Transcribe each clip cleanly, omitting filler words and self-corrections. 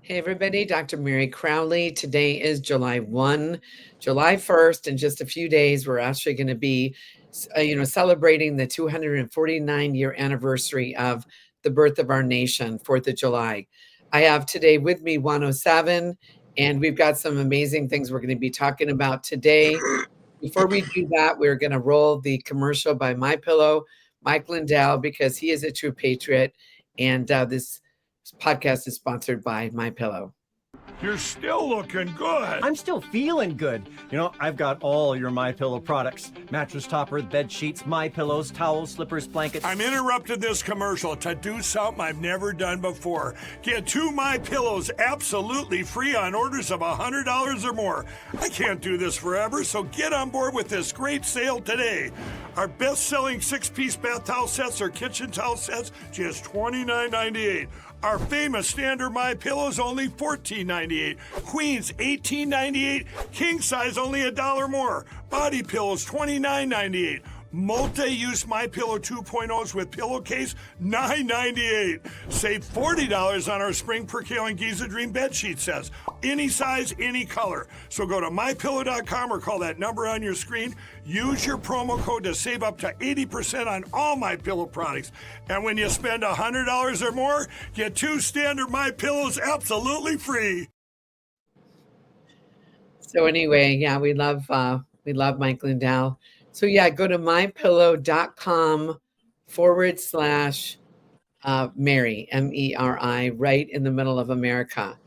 Hey everybody, Dr. Meri Crouley. Today is July 1. July 1st, in just a few days, we're actually going to be celebrating the 249-year anniversary of the birth of our nation, 4th of July. I have today with me Juan O Savin, and we've got some amazing things we're going to be talking about today. Before we do that, we're going to roll the commercial by MyPillow, Mike Lindell, because he is a true patriot, and this podcast is sponsored by MyPillow. You're still looking good. I'm still feeling good. You know, I've got all your MyPillow products. Mattress topper, bed sheets, MyPillows, towels, slippers, blankets. I'm interrupting this commercial to do something I've never done before. Get 2 MyPillows absolutely free on orders of $100 or more. I can't do this forever, so get on board with this great sale today. Our best-selling 6-piece bath towel sets or kitchen towel sets, just $29.98. Our famous standard MyPillows only $14.98. Queens $18.98. King size only $1 more. Body pillows $29.98. Multi-use MyPillow 2.0s with pillowcase $9.98. Save $40 on our spring percale and Giza Dream bed sheet sets. Any size, any color. So go to MyPillow.com or call that number on your screen. Use your promo code to save up to 80% on all MyPillow products. And when you spend $100 or more, get 2 standard MyPillows absolutely free. So anyway, yeah, we love Mike Lindell. So yeah, go to mypillow.com/Meri, Meri, right in the middle of America.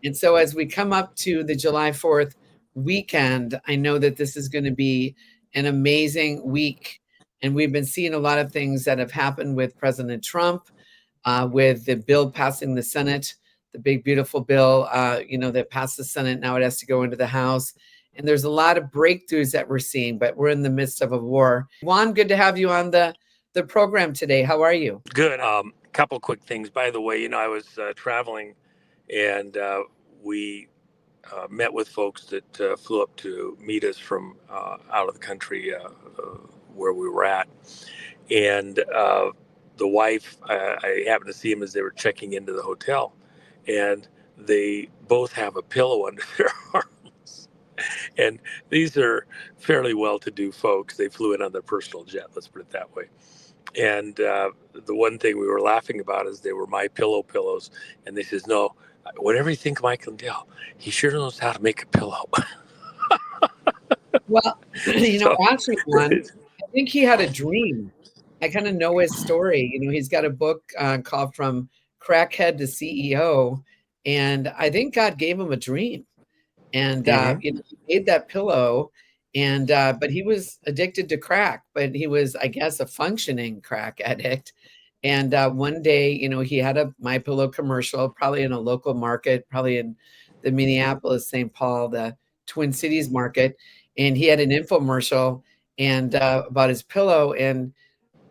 And so as we come up to the July 4th weekend, I know that this is going to be an amazing week. And we've been seeing a lot of things that have happened with President Trump, with the bill passing the Senate, the big, beautiful bill, that passed the Senate. Now it has to go into the House. And there's a lot of breakthroughs that we're seeing, but we're in the midst of a war. Juan, good to have you on the program today. How are you? Good. Couple quick things. By the way, I was traveling, and we met with folks that flew up to meet us from out of the country where we were at. And the wife, I happened to see them as they were checking into the hotel, and they both have a pillow under their arm. And these are fairly well-to-do folks. They flew in on their personal jet, let's put it that way. And the one thing we were laughing about is they were MyPillow pillows. And they says, no, whatever you think of Mike Lindell, he sure knows how to make a pillow. Well, actually, Juan, I think he had a dream. I kind of know his story. He's got a book called From Crackhead to CEO. And I think God gave him a dream. And he made that pillow, and but he was addicted to crack, but he was, I guess, a functioning crack addict. And one day, he had a MyPillow commercial, probably in a local market, probably in the Minneapolis, St. Paul, the Twin Cities market, and he had an infomercial and about his pillow, and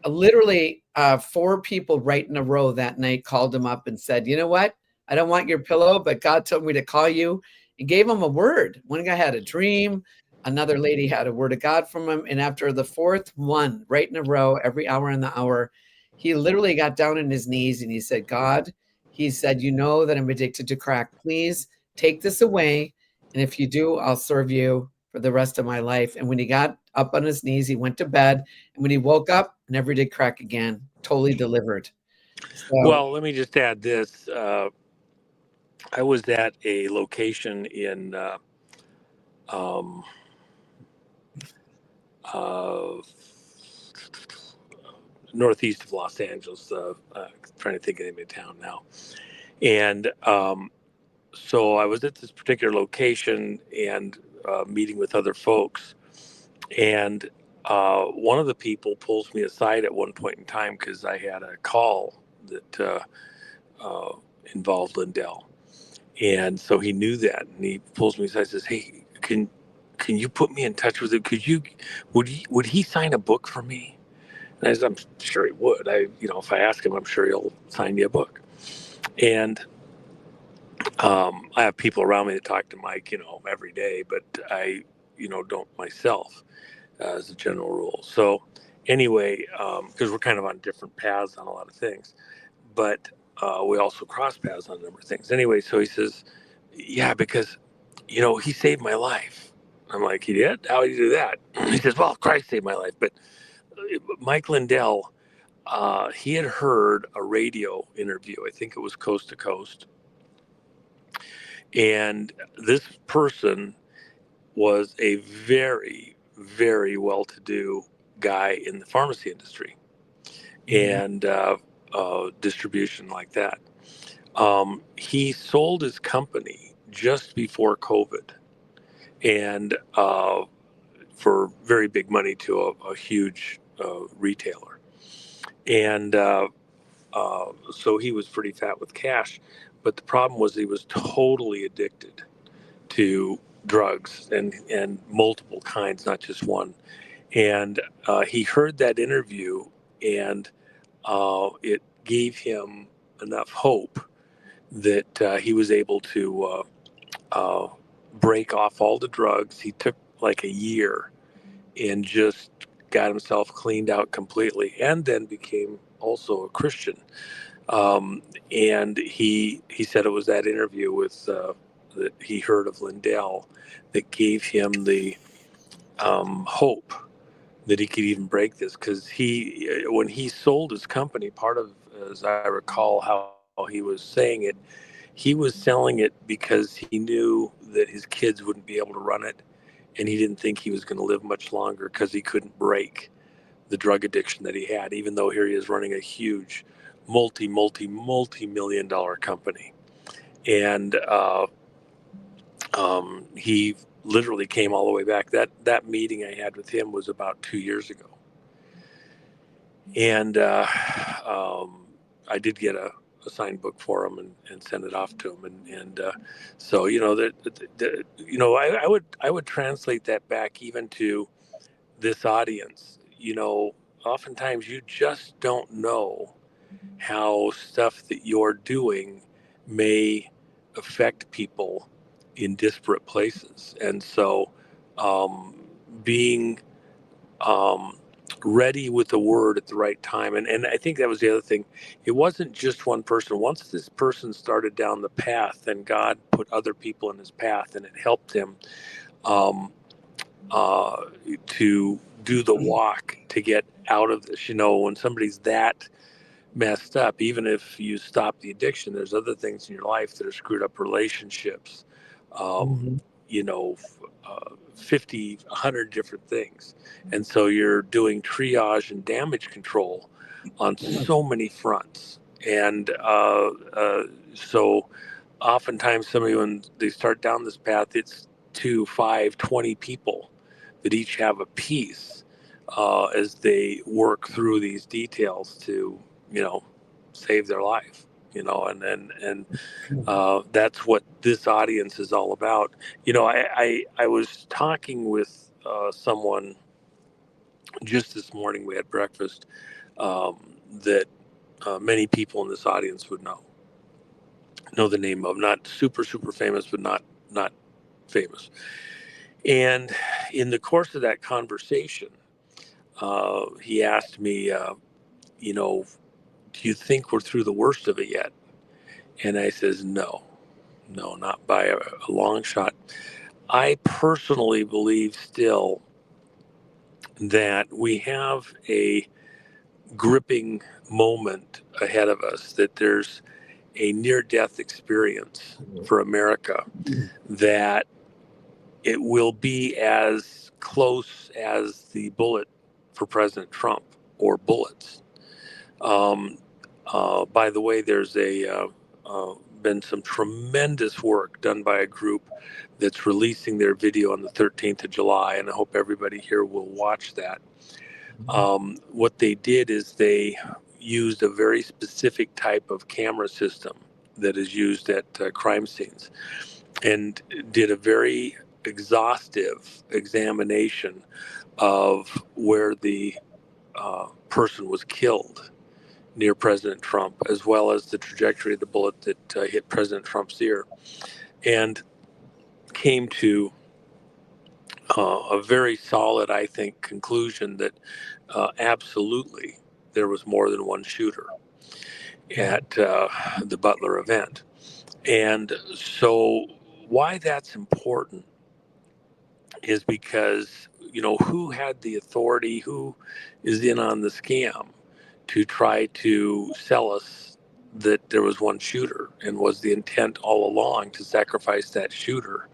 literally 4 people right in a row that night called him up and said, you know what? I don't want your pillow, but God told me to call you. And gave him a word. One guy had a dream. Another lady had a word of God from him. And after the 4th one, right in a row, every hour in the hour, he literally got down on his knees and he said, God, he said, you know that I'm addicted to crack. Please take this away. And if you do, I'll serve you for the rest of my life. And when he got up on his knees, he went to bed. And when he woke up, never did crack again. Totally delivered. Well, let me just add this. I was at a location in northeast of Los Angeles. Trying to think of the name of town now. And so I was at this particular location and meeting with other folks. And one of the people pulls me aside at one point in time because I had a call that involved Lindell. And so he knew that, and he pulls me aside and says, hey, can you put me in touch with him? Would he sign a book for me? And I said, I'm sure he would. If I ask him, I'm sure he'll sign me a book. And I have people around me that talk to Mike, every day, but I, don't myself as a general rule. So anyway, because we're kind of on different paths on a lot of things, but we also crossed paths on a number of things. Anyway, so he says, yeah, because, he saved my life. I'm like, he did? How did he do that? He says, well, Christ saved my life. But Mike Lindell, he had heard a radio interview. I think it was Coast to Coast. And this person was a very, very well-to-do guy in the pharmacy industry and distribution like that. He sold his company just before COVID and for very big money to a huge retailer. And so he was pretty fat with cash. But the problem was he was totally addicted to drugs and multiple kinds, not just one. And he heard that interview, and it gave him enough hope that he was able to break off all the drugs. He took like a year and just got himself cleaned out completely, and then became also a Christian. And he said it was that interview with that he heard of Lindell that gave him the hope that he could even break this, because when he sold his company, part of, as I recall how he was saying it, he was selling it because he knew that his kids wouldn't be able to run it, and he didn't think he was going to live much longer because he couldn't break the drug addiction that he had, even though here he is running a huge multi-million dollar company. And he literally came all the way back. That meeting I had with him was about 2 years ago. And I did get a signed book for him and send it off to him. And so, I would translate that back even to this audience. Oftentimes you just don't know how stuff that you're doing may affect people in disparate places. And so being ready with the word at the right time. And I think that was the other thing. It wasn't just one person. Once this person started down the path, then God put other people in his path, and it helped him to do the walk to get out of this. When somebody's that messed up, even if you stop the addiction, there's other things in your life that are screwed up, relationships, 50, 100 different things. And so you're doing triage and damage control on so many fronts. And so oftentimes somebody, when they start down this path, it's 2, 5, 20 people that each have a piece as they work through these details to, save their life, and that's what this audience is all about. I was talking with someone just this morning. We had breakfast that many people in this audience would know the name of, not super famous, but not famous. And in the course of that conversation, he asked me, do you think we're through the worst of it yet? And I says, no, not by a long shot. I personally believe still that we have a gripping moment ahead of us, that there's a near-death experience for America, that it will be as close as the bullet for President Trump, or bullets. By the way, there's been some tremendous work done by a group that's releasing their video on the 13th of July, and I hope everybody here will watch that. What they did is they used a very specific type of camera system that is used at crime scenes, and did a very exhaustive examination of where the person was killed near President Trump, as well as the trajectory of the bullet that hit President Trump's ear, and came to a very solid, I think, conclusion that absolutely there was more than one shooter. at the Butler event. And so why that's important is because, who had the authority, who is in on the scam to try to sell us that there was one shooter, and was the intent all along to sacrifice that shooter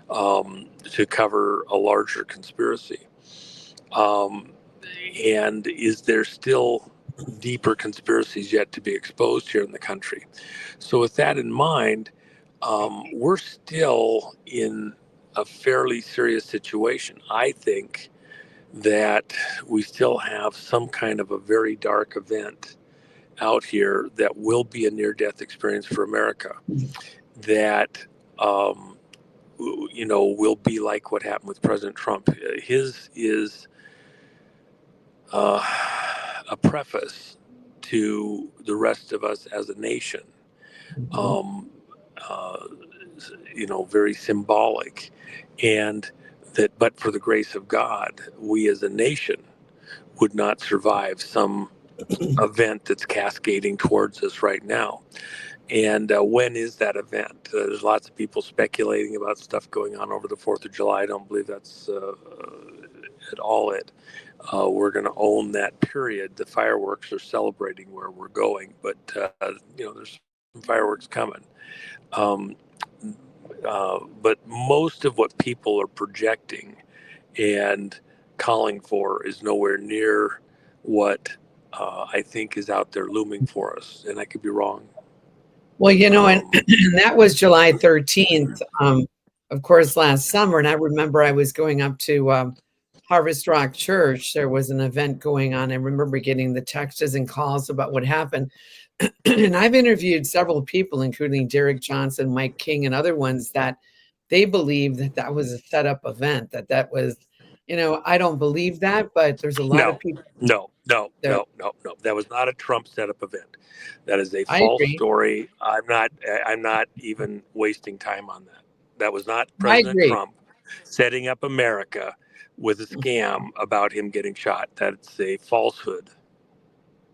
to cover a larger conspiracy? And is there still deeper conspiracies yet to be exposed here in the country? So with that in mind, we're still in a fairly serious situation. I think that we still have some kind of a very dark event out here that will be a near-death experience for America, that will be like what happened with President Trump. His is a preface to the rest of us as a nation. Very symbolic, and that but for the grace of God, we as a nation would not survive some event that's cascading towards us right now. And when is that event? There's lots of people speculating about stuff going on over the 4th of July. I don't believe that's at all it. We're going to own that period. The fireworks are celebrating where we're going, but there's some fireworks coming. But most of what people are projecting and calling for is nowhere near what I think is out there looming for us. And I could be wrong. Well, and that was July 13th, of course, last summer. And I remember I was going up to Harvest Rock Church. There was an event going on. I remember getting the texts and calls about what happened. And I've interviewed several people, including Derek Johnson, Mike King, and other ones, that they believe that was a setup event, that was, I don't believe that, but there's a lot of people. No. That was not a Trump setup event. That is a I false agree. story. I'm not even wasting time on that. That was not President Trump setting up America with a scam about him getting shot. That's a falsehood.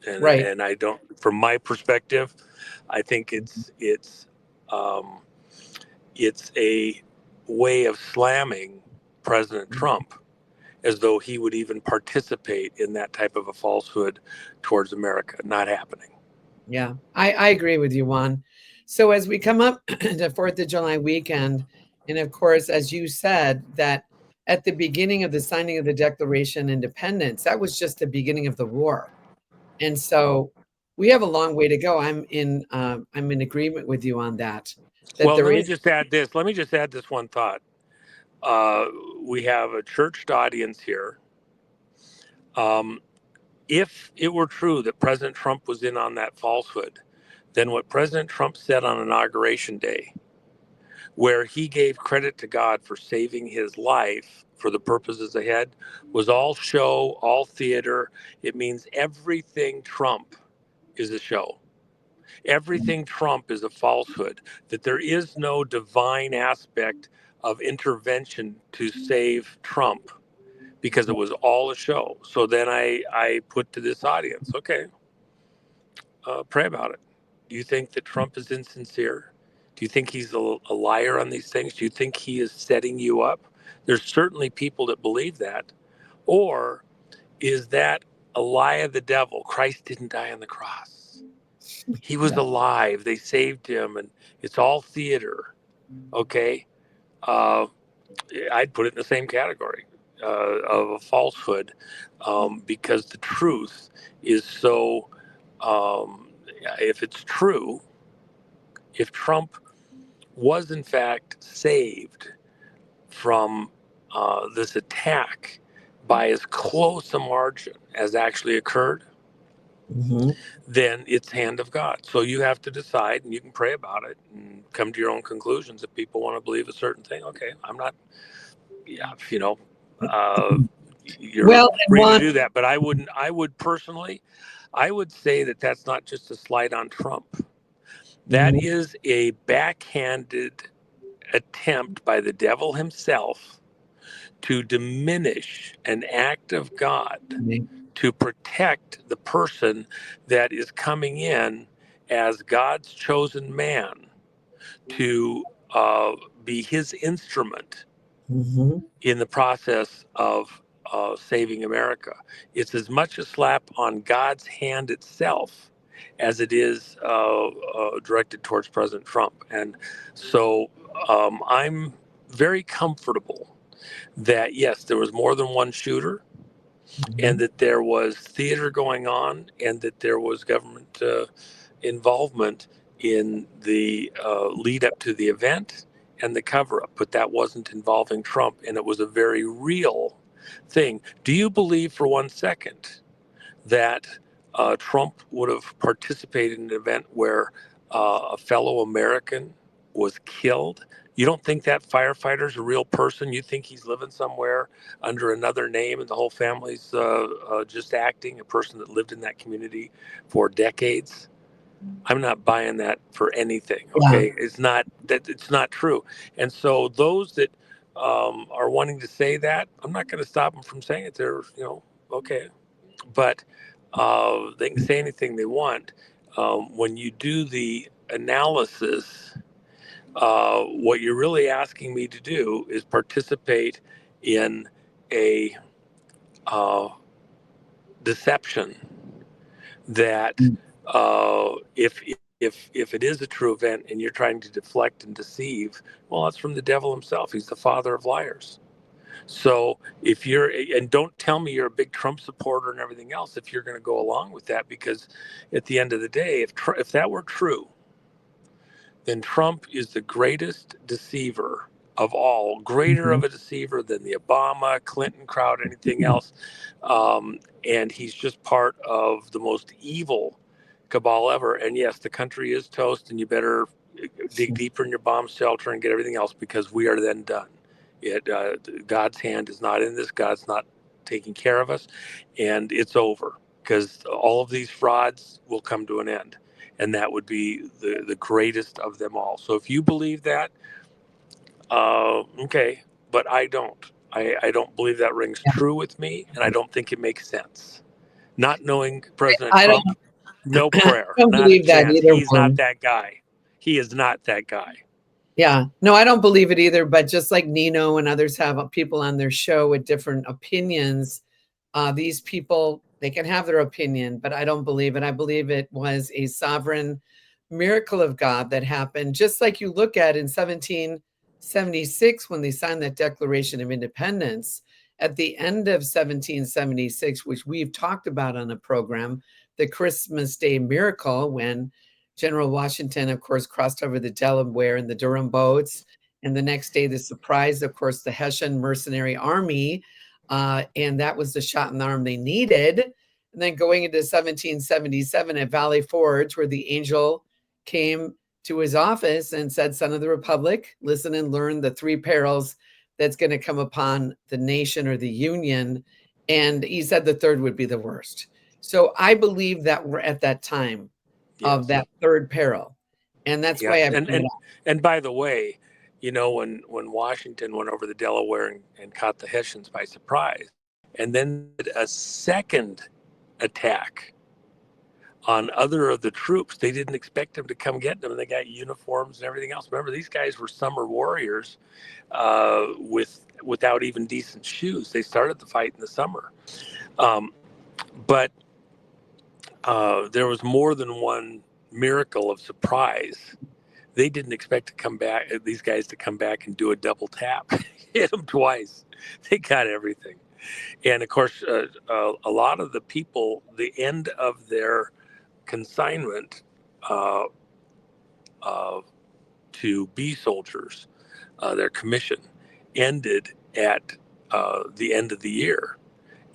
And, right. And I don't, from my perspective, I think it's a way of slamming President Trump, as though he would even participate in that type of a falsehood towards America. Not happening. Yeah, I agree with you, Juan. So as we come up to 4th of July weekend, and of course, as you said, that at the beginning of the signing of the Declaration of Independence, that was just the beginning of the war. And so we have a long way to go. I'm in agreement with you on that. Well, let me just add this one thought. We have a churched audience here. If it were true that President Trump was in on that falsehood, then what President Trump said on Inauguration Day, where he gave credit to God for saving his life for the purposes ahead, was all show, all theater. It means everything Trump is a show. Everything Trump is a falsehood, that there is no divine aspect of intervention to save Trump, because it was all a show. So then I put to this audience, okay, pray about it. Do you think that Trump is insincere? Do you think he's a liar on these things? Do you think he is setting you up? There's certainly people that believe that. Or is that a lie of the devil? Christ didn't die on the cross. He was alive. They saved him, and it's all theater. Okay. I'd put it in the same category of a falsehood, because the truth is so, if it's true, if Trump was in fact saved from this attack by as close a margin as actually occurred, then it's hand of God. So you have to decide, and you can pray about it and come to your own conclusions. If people want to believe a certain thing, okay, I'm not, you're free to do that. But I would personally, I would say that that's not just a slight on Trump. That is a backhanded attempt by the devil himself to diminish an act of God to protect the person that is coming in as God's chosen man to be his instrument in the process of saving America. It's as much a slap on God's hand itself as it is directed towards President Trump. And so I'm very comfortable that, yes, there was more than one shooter, and that there was theater going on, and that there was government involvement in the lead up to the event and the cover up, but that wasn't involving Trump, and it was a very real thing. Do you believe for 1 second that Trump would have participated in an event where a fellow American was killed? You don't think that firefighter's a real person? You think he's living somewhere under another name and the whole family's just acting, a person that lived in that community for decades? I'm not buying that for anything. Okay, it's not that, it's not true. And so those that are wanting to say that, I'm not going to stop them from saying it. They're, okay, but they can say anything they want. When you do the analysis, what you're really asking me to do is participate in a deception that if it is a true event and you're trying to deflect and deceive, well, that's from the devil himself. He's the father of liars. So if you're, and don't tell me you're a big Trump supporter and everything else if you're going to go along with that, because at the end of the day, if that were true, then Trump is the greatest deceiver of all, greater of a deceiver than the Obama, Clinton crowd, anything else. And he's just part of the most evil cabal ever. And yes, the country is toast, and you better dig deeper in your bomb shelter and get everything else, because we are then done. God's hand is not in this. God's not taking care of us, and it's over, because all of these frauds will come to an end, and that would be the greatest of them all. So if you believe that, okay, but I don't. I don't believe that rings true with me, and I don't think it makes sense. Not knowing President Trump, no prayer, I don't not a believe that chance. either. He's not that guy. He is not that guy. Yeah, no, I don't believe it either. But just like Nino and others have people on their show with different opinions, these people, they can have their opinion, but I don't believe it. I believe it was a sovereign miracle of God that happened. Just like you look at in 1776, when they signed that Declaration of Independence, at the end of 1776, which we've talked about on the program, the Christmas Day miracle, when General Washington, of course, crossed over the Delaware in the Durham boats. And the next day, the surprise, of course, the Hessian mercenary army. And that was the shot in the arm they needed. And then going into 1777 at Valley Forge, where the angel came to his office and said, "Son of the Republic, listen and learn the three perils that's going to come upon the nation or the Union." And he said the third would be the worst. So I believe that we're at that time of that third peril. And that's why I bring it up. And by the way, when Washington went over the Delaware and caught the Hessians by surprise, and then did a second attack on other of the troops, they didn't expect them to come get them, and they got uniforms and everything else. Remember, these guys were summer warriors without even decent shoes. They started the fight in the summer. But there was more than one miracle of surprise. They didn't expect to come back, these guys to come back and do a double tap, hit them twice. They got everything. And of course, a lot of the people, the end of their consignment to be soldiers, their commission ended at the end of the year.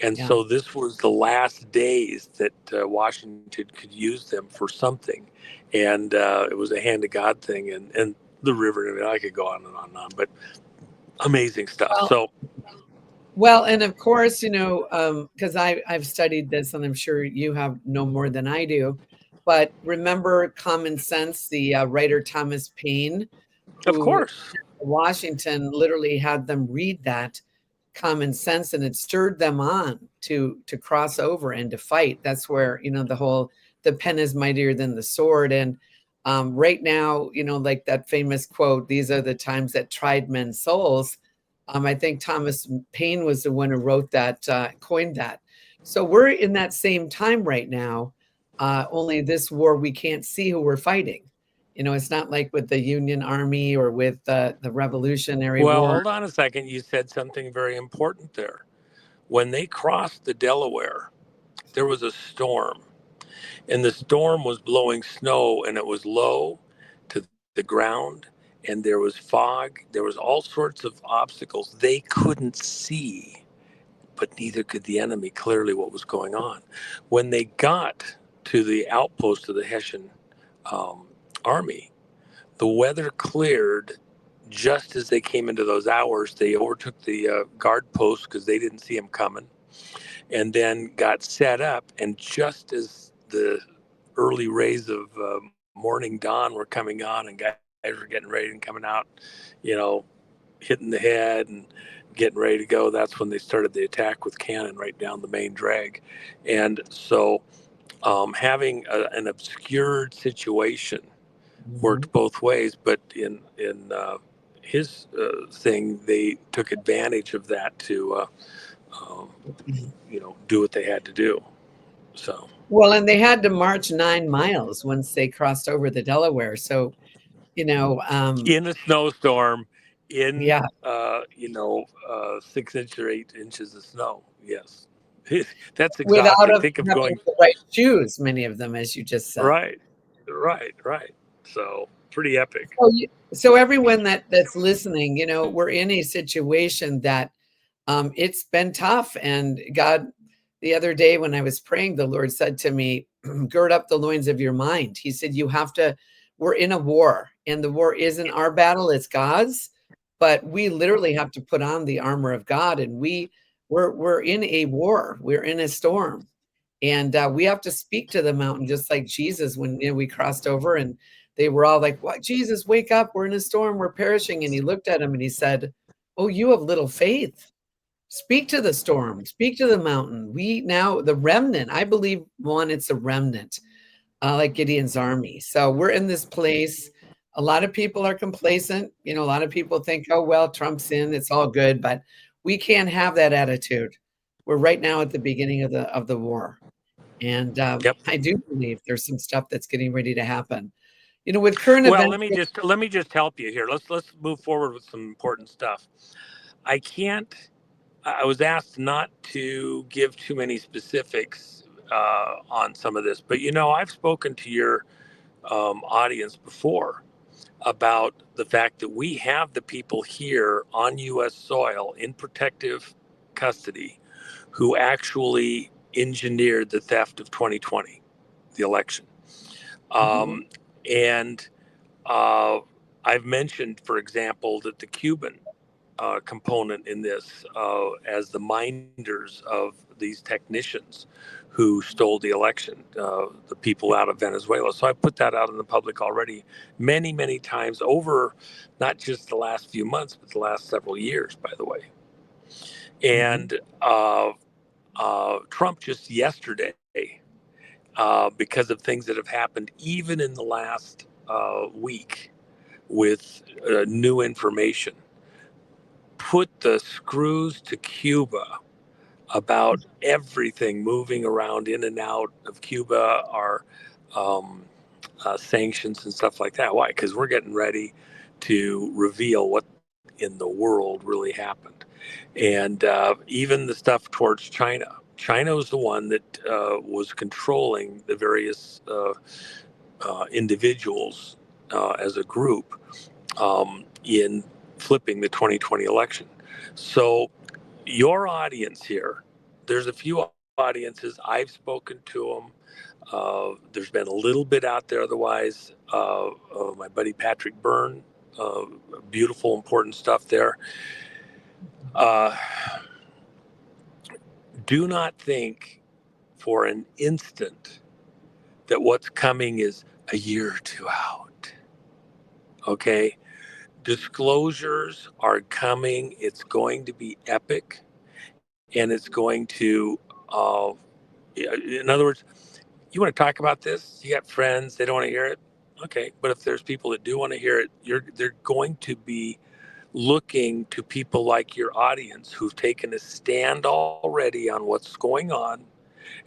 And so this was the last days that Washington could use them for something. And it was a hand of God thing, and the river, and I could go on and on and on, but amazing stuff. Well, and of course, because I've studied this, and I'm sure you have no more than I do, but remember Common Sense, the writer Thomas Paine, of course, Washington literally had them read that Common Sense, and it stirred them on to cross over and to fight. That's where the whole the pen is mightier than the sword. And right now, like that famous quote, these are the times that tried men's souls. I think Thomas Paine was the one who wrote that, coined that. So we're in that same time right now. Only this war, we can't see who we're fighting. It's not like with the Union Army or with the Revolutionary Well, War. hold on a second. You said something very important there. When they crossed the Delaware, there was a storm, and the storm was blowing snow, and it was low to the ground, and there was fog. There was all sorts of obstacles. They couldn't see, but neither could the enemy clearly what was going on. When they got to the outpost of the Hessian army, the weather cleared just as they came into those hours. They overtook the guard post because they didn't see them coming, and then got set up. And just as the early rays of morning dawn were coming on and guys were getting ready and coming out, hitting the head and getting ready to go, that's when they started the attack with cannon right down the main drag. And so having an obscured situation worked both ways, but in his thing, they took advantage of that to do what they had to do. So Well, and they had to march 9 miles once they crossed over the Delaware. So, in a snowstorm, in yeah, 6 inches or 8 inches of snow. Yes, that's without exhausting. having Think of going the right shoes, many of them, as you just said. right. So pretty epic. So everyone that's listening, we're in a situation that it's been tough. And God, the other day when I was praying, the Lord said to me, gird up the loins of your mind. He said, we're in a war, and the war isn't our battle, it's God's. But we literally have to put on the armor of God, and we're in a war. We're in a storm. And we have to speak to the mountain, just like Jesus when we crossed over, and they were all like, "What, Jesus, wake up. We're in a storm. We're perishing." And he looked at him and he said, "Oh, you have little faith. Speak to the storm. Speak to the mountain." We now, the remnant, I believe, it's a remnant, like Gideon's army. So we're in this place. A lot of people are complacent. A lot of people think, "Oh, well, Trump's in. It's all good." But we can't have that attitude. We're right now at the beginning of the war. And Yep. I do believe there's some stuff that's getting ready to happen. With current Well, events. let me just help you here. Let's move forward with some important stuff. I was asked not to give too many specifics on some of this, but I've spoken to your audience before about the fact that we have the people here on U.S. soil in protective custody who actually engineered the theft of 2020, the election. And I've mentioned, for example, that the Cuban component in this as the minders of these technicians who stole the election, the people out of Venezuela. So I put that out in the public already many, many times over, not just the last few months, but the last several years, by the way. And Trump just yesterday, because of things that have happened even in the last week with new information, put the screws to Cuba about everything moving around in and out of Cuba, our sanctions and stuff like that. Why? Because we're getting ready to reveal what in the world really happened. And even the stuff towards China. China was the one that was controlling the various individuals as a group in flipping the 2020 election. So your audience here, there's a few audiences, I've spoken to them. There's been a little bit out there otherwise. My buddy Patrick Byrne, beautiful, important stuff there. Do not think for an instant that what's coming is a year or two out. Okay? Disclosures are coming. It's going to be epic. And it's going to, in other words, You want to talk about this? You got friends, they don't want to hear it. Okay, but if there's people that do want to hear it, they're going to be looking to people like your audience who've taken a stand already on what's going on,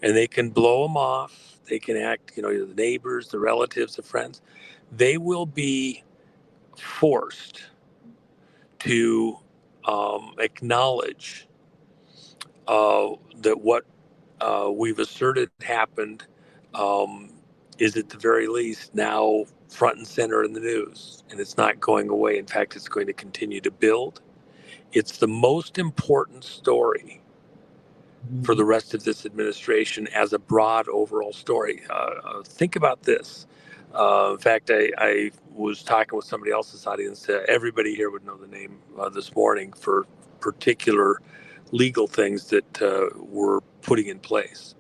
and they can blow them off. They can act, the neighbors, the relatives, the friends. They will be forced to acknowledge that what we've asserted happened is at the very least now front and center in the news, and it's not going away. In fact, it's going to continue to build. It's the most important story for the rest of this administration as a broad overall story. Think about this. In fact, I was talking with somebody else's audience. Everybody here would know the name this morning for particular legal things that we're putting in place.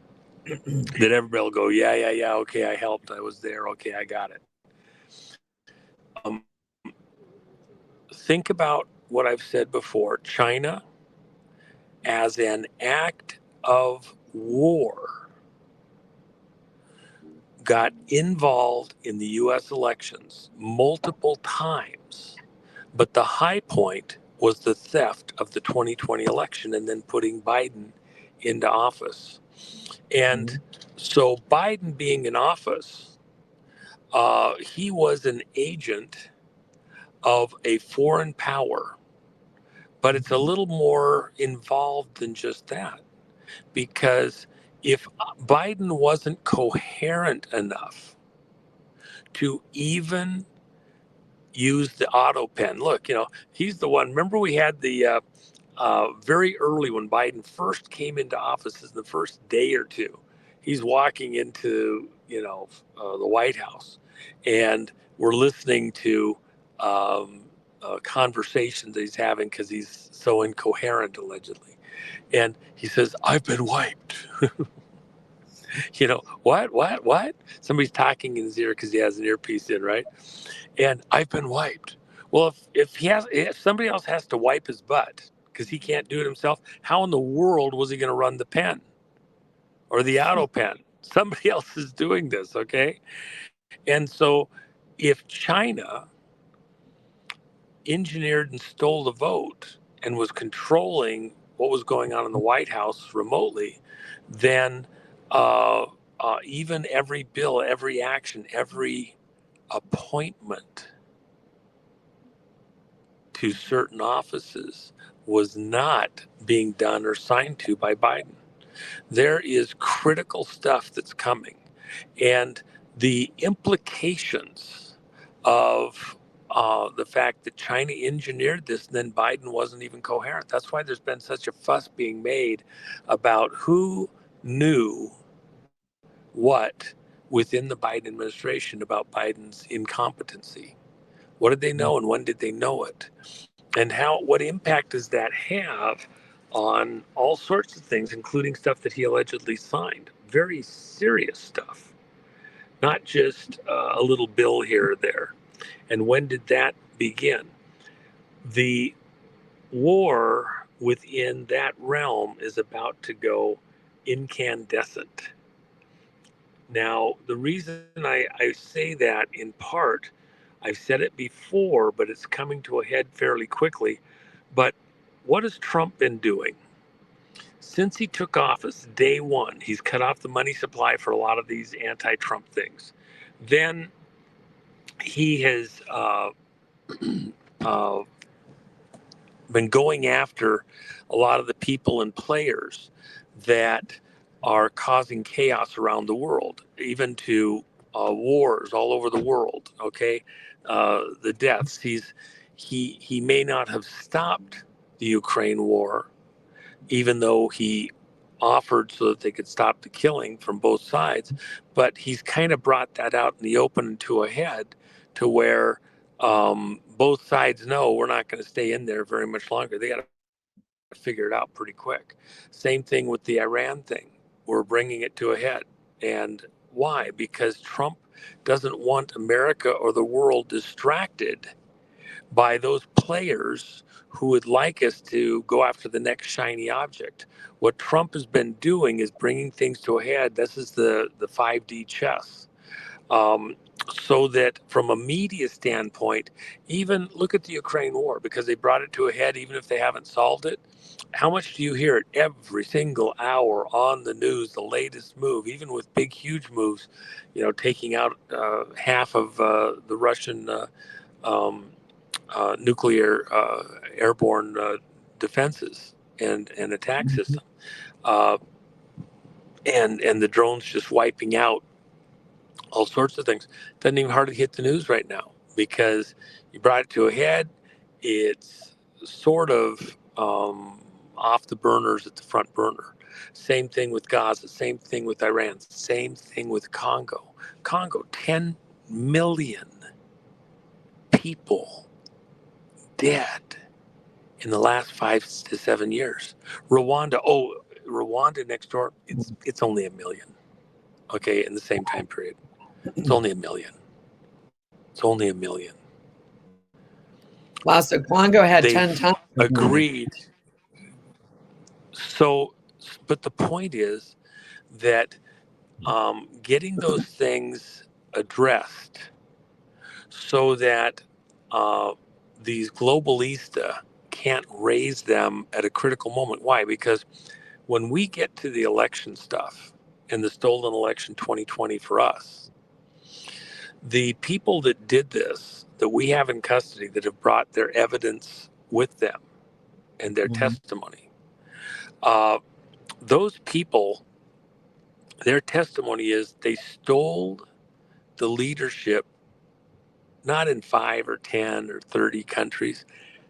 That everybody will go, yeah, okay, I helped, I was there, okay, I got it. Think about what I've said before. China, as an act of war, got involved in the U.S. elections multiple times, but the high point was the theft of the 2020 election and then putting Biden into office. And so Biden being in office, he was an agent of a foreign power, but it's a little more involved than just that, because if Biden wasn't coherent enough to even use the auto pen, look, he's the one. Remember, we had the very early when Biden first came into office, in the first day or two, he's walking into the White House, and we're listening to conversations that he's having because he's so incoherent allegedly, and he says, "I've been wiped." What? Somebody's talking in his ear because he has an earpiece in, right? And I've been wiped. Well, if somebody else has to wipe his butt because he can't do it himself, how in the world was he going to run the pen or the auto pen? Somebody else is doing this, okay? And so if China engineered and stole the vote and was controlling what was going on in the White House remotely, then even every bill, every action, every appointment to certain offices was not being done or signed to by Biden. There is critical stuff that's coming. And the implications of the fact that China engineered this and then Biden wasn't even coherent. That's why there's been such a fuss being made about who knew what within the Biden administration about Biden's incompetency. What did they know and when did they know it? And what impact does that have on all sorts of things, including stuff that he allegedly signed? Very serious stuff, not just a little bill here or there. And when did that begin? The war within that realm is about to go incandescent. Now, the reason I say that in part, I've said it before, but it's coming to a head fairly quickly. But what has Trump been doing? Since he took office, day one, he's cut off the money supply for a lot of these anti-Trump things. Then he has been going after a lot of the people and players that are causing chaos around the world, even to wars all over the world. Okay, the deaths. He may not have stopped the Ukraine war, even though he offered so that they could stop the killing from both sides. But he's kind of brought that out in the open to a head, to where both sides know we're not going to stay in there very much longer. They got to figure it out pretty quick. Same thing with the Iran thing. We're bringing it to a head. And why? Because Trump doesn't want America or the world distracted by those players who would like us to go after the next shiny object. What Trump has been doing is bringing things to a head. This is the 5D chess. So that from a media standpoint, even look at the Ukraine war, because they brought it to a head, even if they haven't solved it. How much do you hear it every single hour on the news, the latest move, even with big, huge moves, taking out half of the Russian nuclear airborne defenses and attack system, and the drones just wiping out all sorts of things. Doesn't even hardly hit the news right now because you brought it to a head. It's sort of off the burners at the front burner. Same thing with Gaza, same thing with Iran, same thing with Congo. 10 million people dead in the last 5 to 7 years. Rwanda next door, it's only 1 million. Okay, in the same time period. It's only 1 million. It's only 1 million. Wow, so Congo had 10 times. Agreed. So, but the point is that getting those things addressed so that these globalista can't raise them at a critical moment. Why? Because when we get to the election stuff and the stolen election 2020 for us, the people that did this, that we have in custody, that have brought their evidence with them and their testimony, those people, their testimony is they stole the leadership, not in 5 or 10 or 30 countries,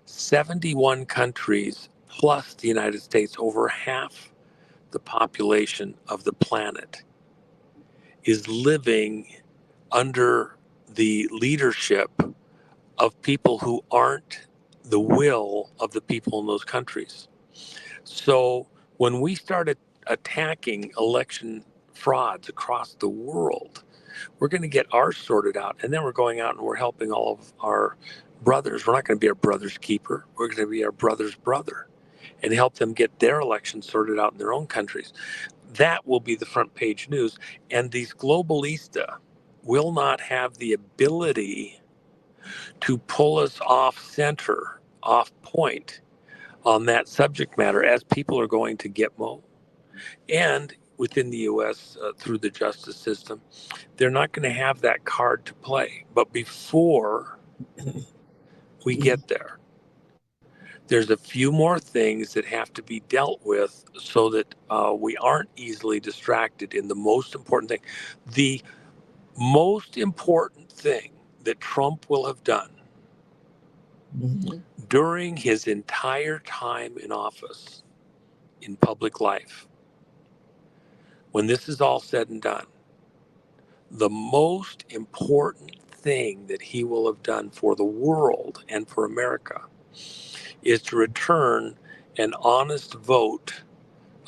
71 countries plus the United States. Over half the population of the planet is living under the leadership of people who aren't the will of the people in those countries. So when we started attacking election frauds across the world, we're going to get ours sorted out, and then we're going out and we're helping all of our brothers. We're not going to be our brother's keeper. We're going to be our brother's brother and help them get their elections sorted out in their own countries. That will be the front page news. And these globalista will not have the ability to pull us off center, off point on that subject matter, as people are going to Gitmo and within the U.S. Through the justice system. They're not going to have that card to play. But before we get there, there's a few more things that have to be dealt with so that we aren't easily distracted in the most important thing. The most important thing that Trump will have done during his entire time in office, in public life, when this is all said and done, the most important thing that he will have done for the world and for America is to return an honest vote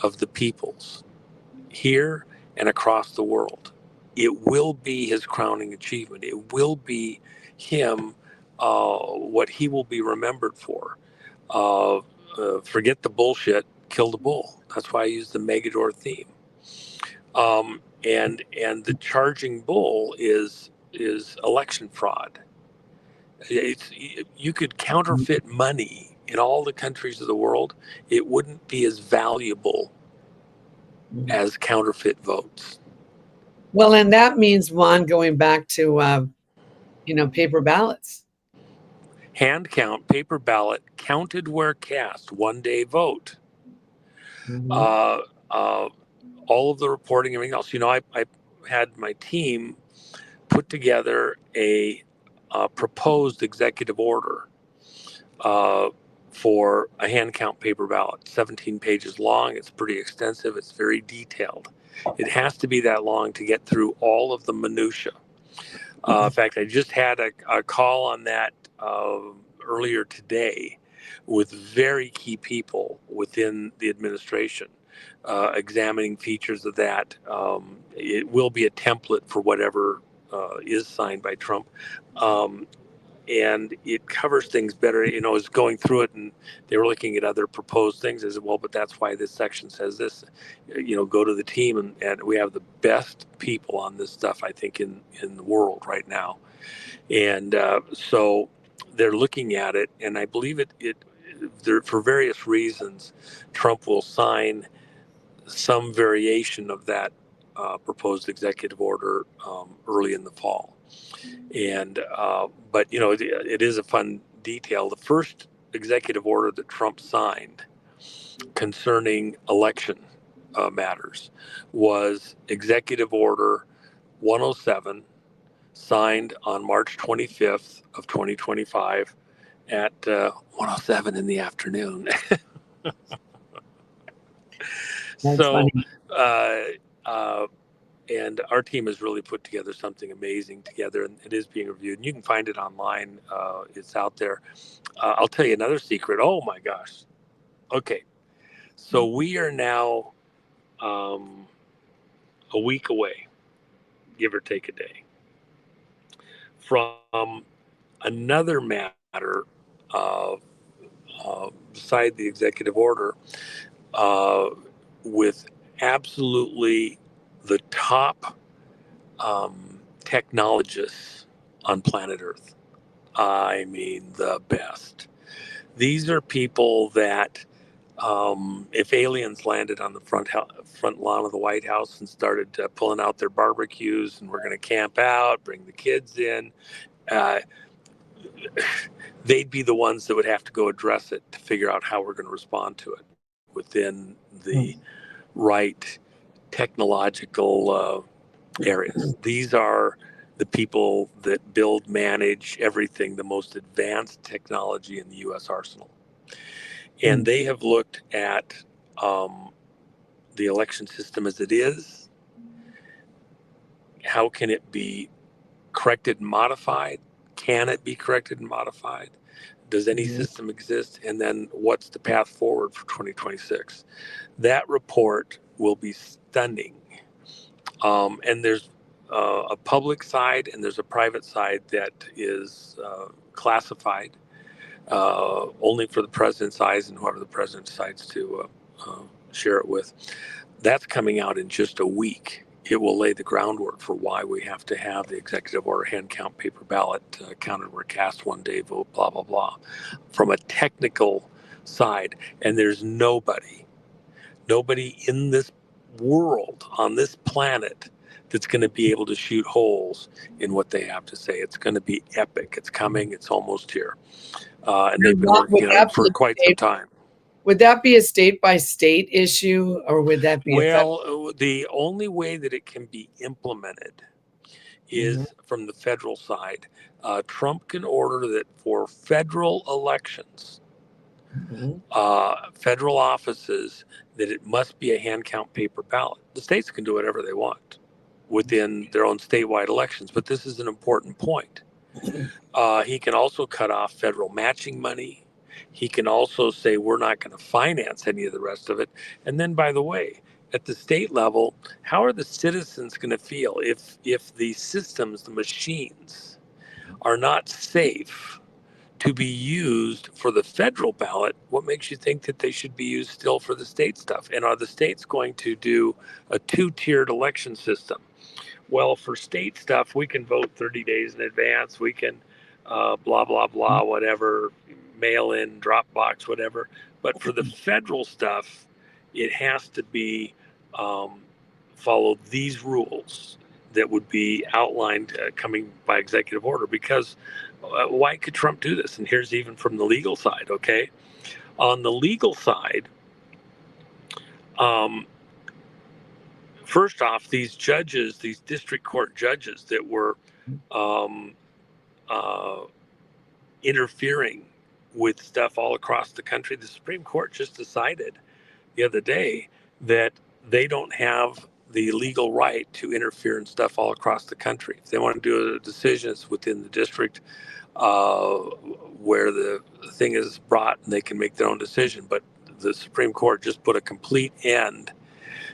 of the peoples here and across the world. It will be his crowning achievement. It will be him, what he will be remembered for. Forget the bullshit, kill the bull. That's why I use the Megador theme. And the charging bull is election fraud. You could counterfeit money in all the countries of the world. It wouldn't be as valuable as counterfeit votes. Well, and that means, Juan, going back to, paper ballots. Hand count, paper ballot, counted where cast, 1 day vote. All of the reporting, everything else. I had my team put together a proposed executive order for a hand count paper ballot, 17 pages long. It's pretty extensive. It's very detailed. It has to be that long to get through all of the minutia. In fact, I just had a call on that earlier today with very key people within the administration, examining features of that. It will be a template for whatever is signed by Trump. and it covers things better. Is going through it, and they were looking at other proposed things. I said, well, but that's why this section says this. Go to the team, and we have the best people on this stuff, I think, in the world right now. And so they're looking at it, and I believe there, for various reasons, Trump will sign some variation of that proposed executive order early in the fall. And but it is a fun detail. The first executive order that Trump signed concerning election matters was Executive Order 107, signed on March 25th of 2025 at 107 in the afternoon. That's So, funny. and our team has really put together something amazing together, and it is being reviewed. And you can find it online. It's out there. I'll tell you another secret. Oh my gosh. Okay. So we are now a week away, give or take a day, from another matter beside the executive order with absolutely the top technologists on planet Earth. I mean, the best. These are people that, if aliens landed on the front lawn of the White House and started pulling out their barbecues and we're going to camp out, bring the kids in, they'd be the ones that would have to go address it to figure out how we're going to respond to it within the right technological areas. These are the people that build, manage everything, the most advanced technology in the U.S. arsenal. And they have looked at the election system as it is. How can it be corrected and modified? Can it be corrected and modified? Does any system exist? And then what's the path forward for 2026? That report will be stunning. And there's a public side and there's a private side that is classified only for the president's eyes and whoever the president decides to share it with. That's coming out in just a week. It will lay the groundwork for why we have to have the executive order hand count paper ballot counted where cast one day vote, blah, blah, blah, from a technical side. And there's nobody in this world, on this planet, that's going to be able to shoot holes in what they have to say. It's going to be epic. It's coming. It's almost here. And they've been working on it for quite some time. Would that be a state by state issue, or would that be the only way that it can be implemented is from the federal side. Trump can order that for federal elections, federal offices, that it must be a hand count paper ballot. The states can do whatever they want within their own statewide elections, but this is an important point. He can also cut off federal matching money. He can also say we're not going to finance any of the rest of it. And then, by the way, at the state level, how are the citizens going to feel if the systems, the machines, are not safe to be used for the federal ballot? What makes you think that they should be used still for the state stuff? And are the states going to do a two-tiered election system? Well, for state stuff, we can vote 30 days in advance. We can blah, blah, blah, whatever, mail in, drop box, whatever. But for the federal stuff, it has to be follow these rules that would be outlined coming by executive order. Because why could Trump do this? And here's even from the legal side, okay? On the legal side, first off, these judges, these district court judges that were interfering with stuff all across the country, the Supreme Court just decided the other day that they don't have the legal right to interfere in stuff all across the country. If they want to do a decision, it's within the district where the thing is brought, and they can make their own decision. But the Supreme Court just put a complete end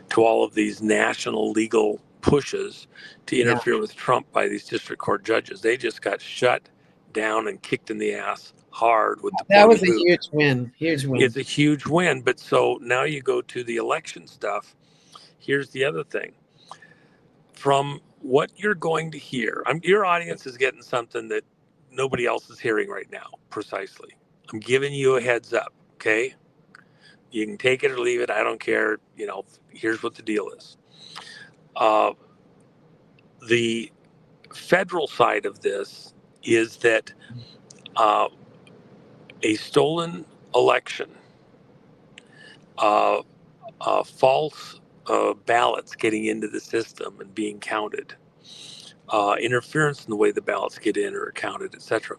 to all of these national legal pushes to interfere with Trump by these district court judges. They just got shut down and kicked in the ass hard with the That was pointy a hoop. huge win. Huge win. It's a huge win. But so now you go to the election stuff. Here's the other thing. From what you're going to hear, your audience is getting something that nobody else is hearing right now, precisely. I'm giving you a heads up, okay? You can take it or leave it. I don't care. Here's what the deal is. The federal side of this is that a stolen election, false ballots getting into the system and being counted, interference in the way the ballots get in or counted, etc.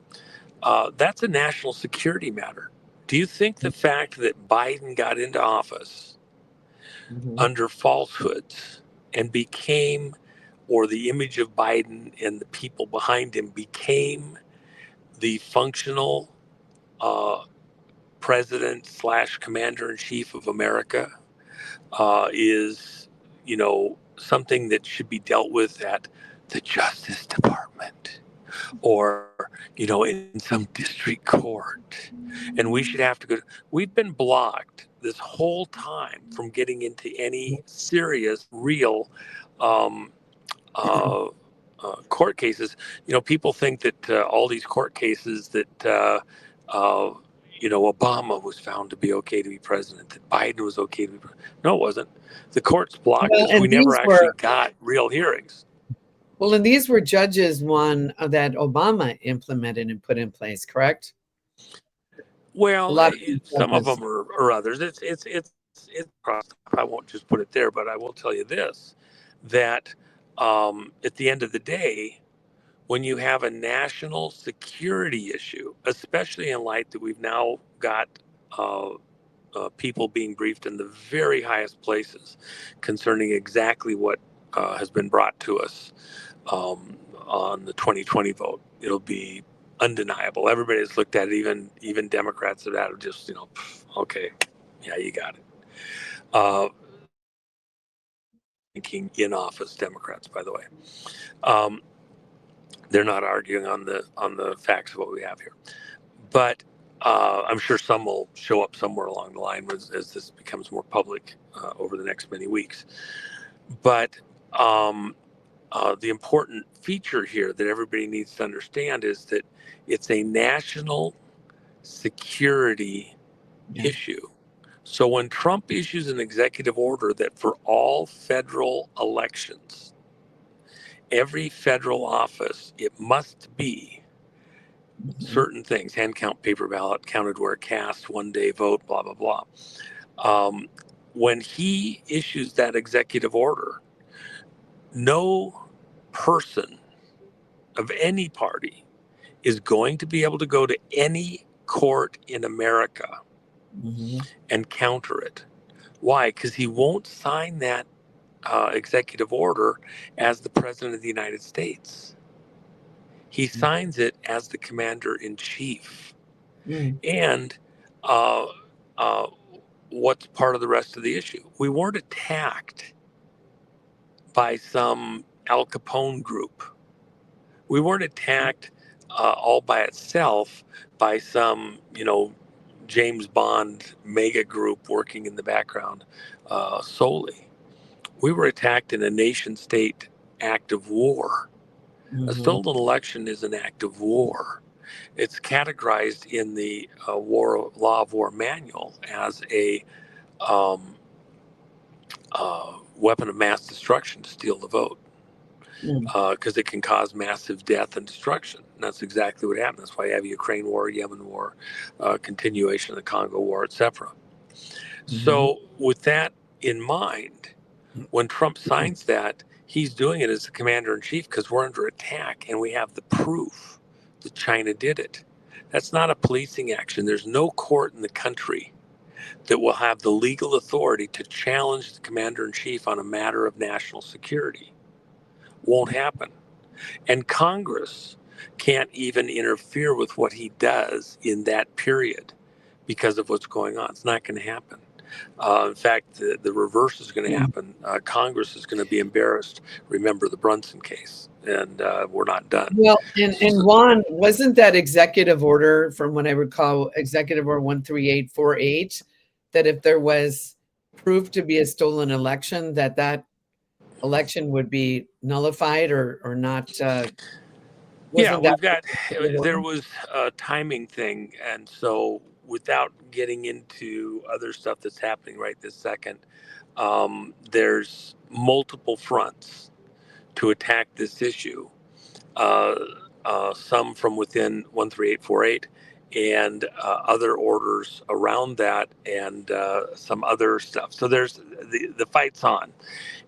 That's a national security matter. Do you think the fact that Biden got into office under falsehoods and became, or the image of Biden and the people behind him became the functional president / commander in chief of America, is, something that should be dealt with at the Justice Department or, in some district court. And we should have to go. We've been blocked this whole time from getting into any serious, real court cases. People think that all these court cases that, Obama was found to be okay to be president, that Biden was okay to be president. No, it wasn't. The courts blocked us. We never actually got real hearings. Well, and these were judges one that Obama implemented and put in place, correct? Well, some of them or others. It's I won't just put it there, but I will tell you this, that at the end of the day, when you have a national security issue, especially in light that we've now got people being briefed in the very highest places concerning exactly what has been brought to us on the 2020 vote. It'll be undeniable. Everybody has looked at it, even Democrats that have just, okay, yeah, you got it. Thinking in office Democrats, by the way. They're not arguing on the facts of what we have here, but I'm sure some will show up somewhere along the line as this becomes more public over the next many weeks. But the important feature here that everybody needs to understand is that it's a national security issue. So when Trump issues an executive order that for all federal elections, every federal office, it must be certain things: hand count, paper ballot, counted where cast, 1 day vote, blah, blah, blah. When he issues that executive order, no person of any party is going to be able to go to any court in America and counter it. Why? Because he won't sign that executive order as the president of the United States. He signs it as the commander in chief. And what's part of the rest of the issue? We weren't attacked by some Al Capone group. We weren't attacked all by itself by some, James Bond mega group working in the background solely. We were attacked in a nation state act of war. A stolen election is an act of war. It's categorized in the law of war manual as a weapon of mass destruction to steal the vote, because it can cause massive death and destruction. And that's exactly what happened. That's why you have Ukraine war, Yemen war, continuation of the Congo war, etc. So with that in mind, when Trump signs that, he's doing it as the commander in chief because we're under attack and we have the proof that China did it. That's not a policing action. There's no court in the country that will have the legal authority to challenge the commander in chief on a matter of national security. Won't happen. And Congress can't even interfere with what he does in that period because of what's going on. It's not going to happen. In fact, the reverse is going to happen. Congress is going to be embarrassed. Remember the Brunson case. and we're not done. Well, and Juan, wasn't that executive order, from what I recall, Executive Order 13848, that if there was proof to be a stolen election, that election would be nullified or not? Yeah, Wasn't that there was a timing thing. And so without getting into other stuff that's happening right this second, there's multiple fronts to attack this issue. Uh, some from within 13848 and other orders around that and some other stuff. So there's the fight's on.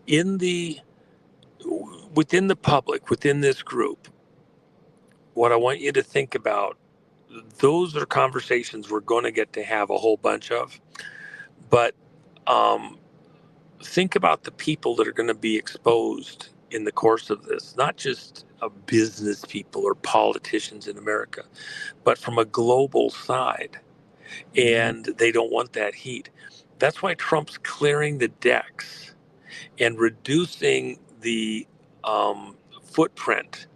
In the Within the public, within this group, what I want you to think about, those are conversations we're going to get to have a whole bunch of. But um, think about the people that are going to be exposed in the course of this, not just business people or politicians in America, but from a global side. And they don't want that heat. That's why Trump's clearing the decks and reducing the footprint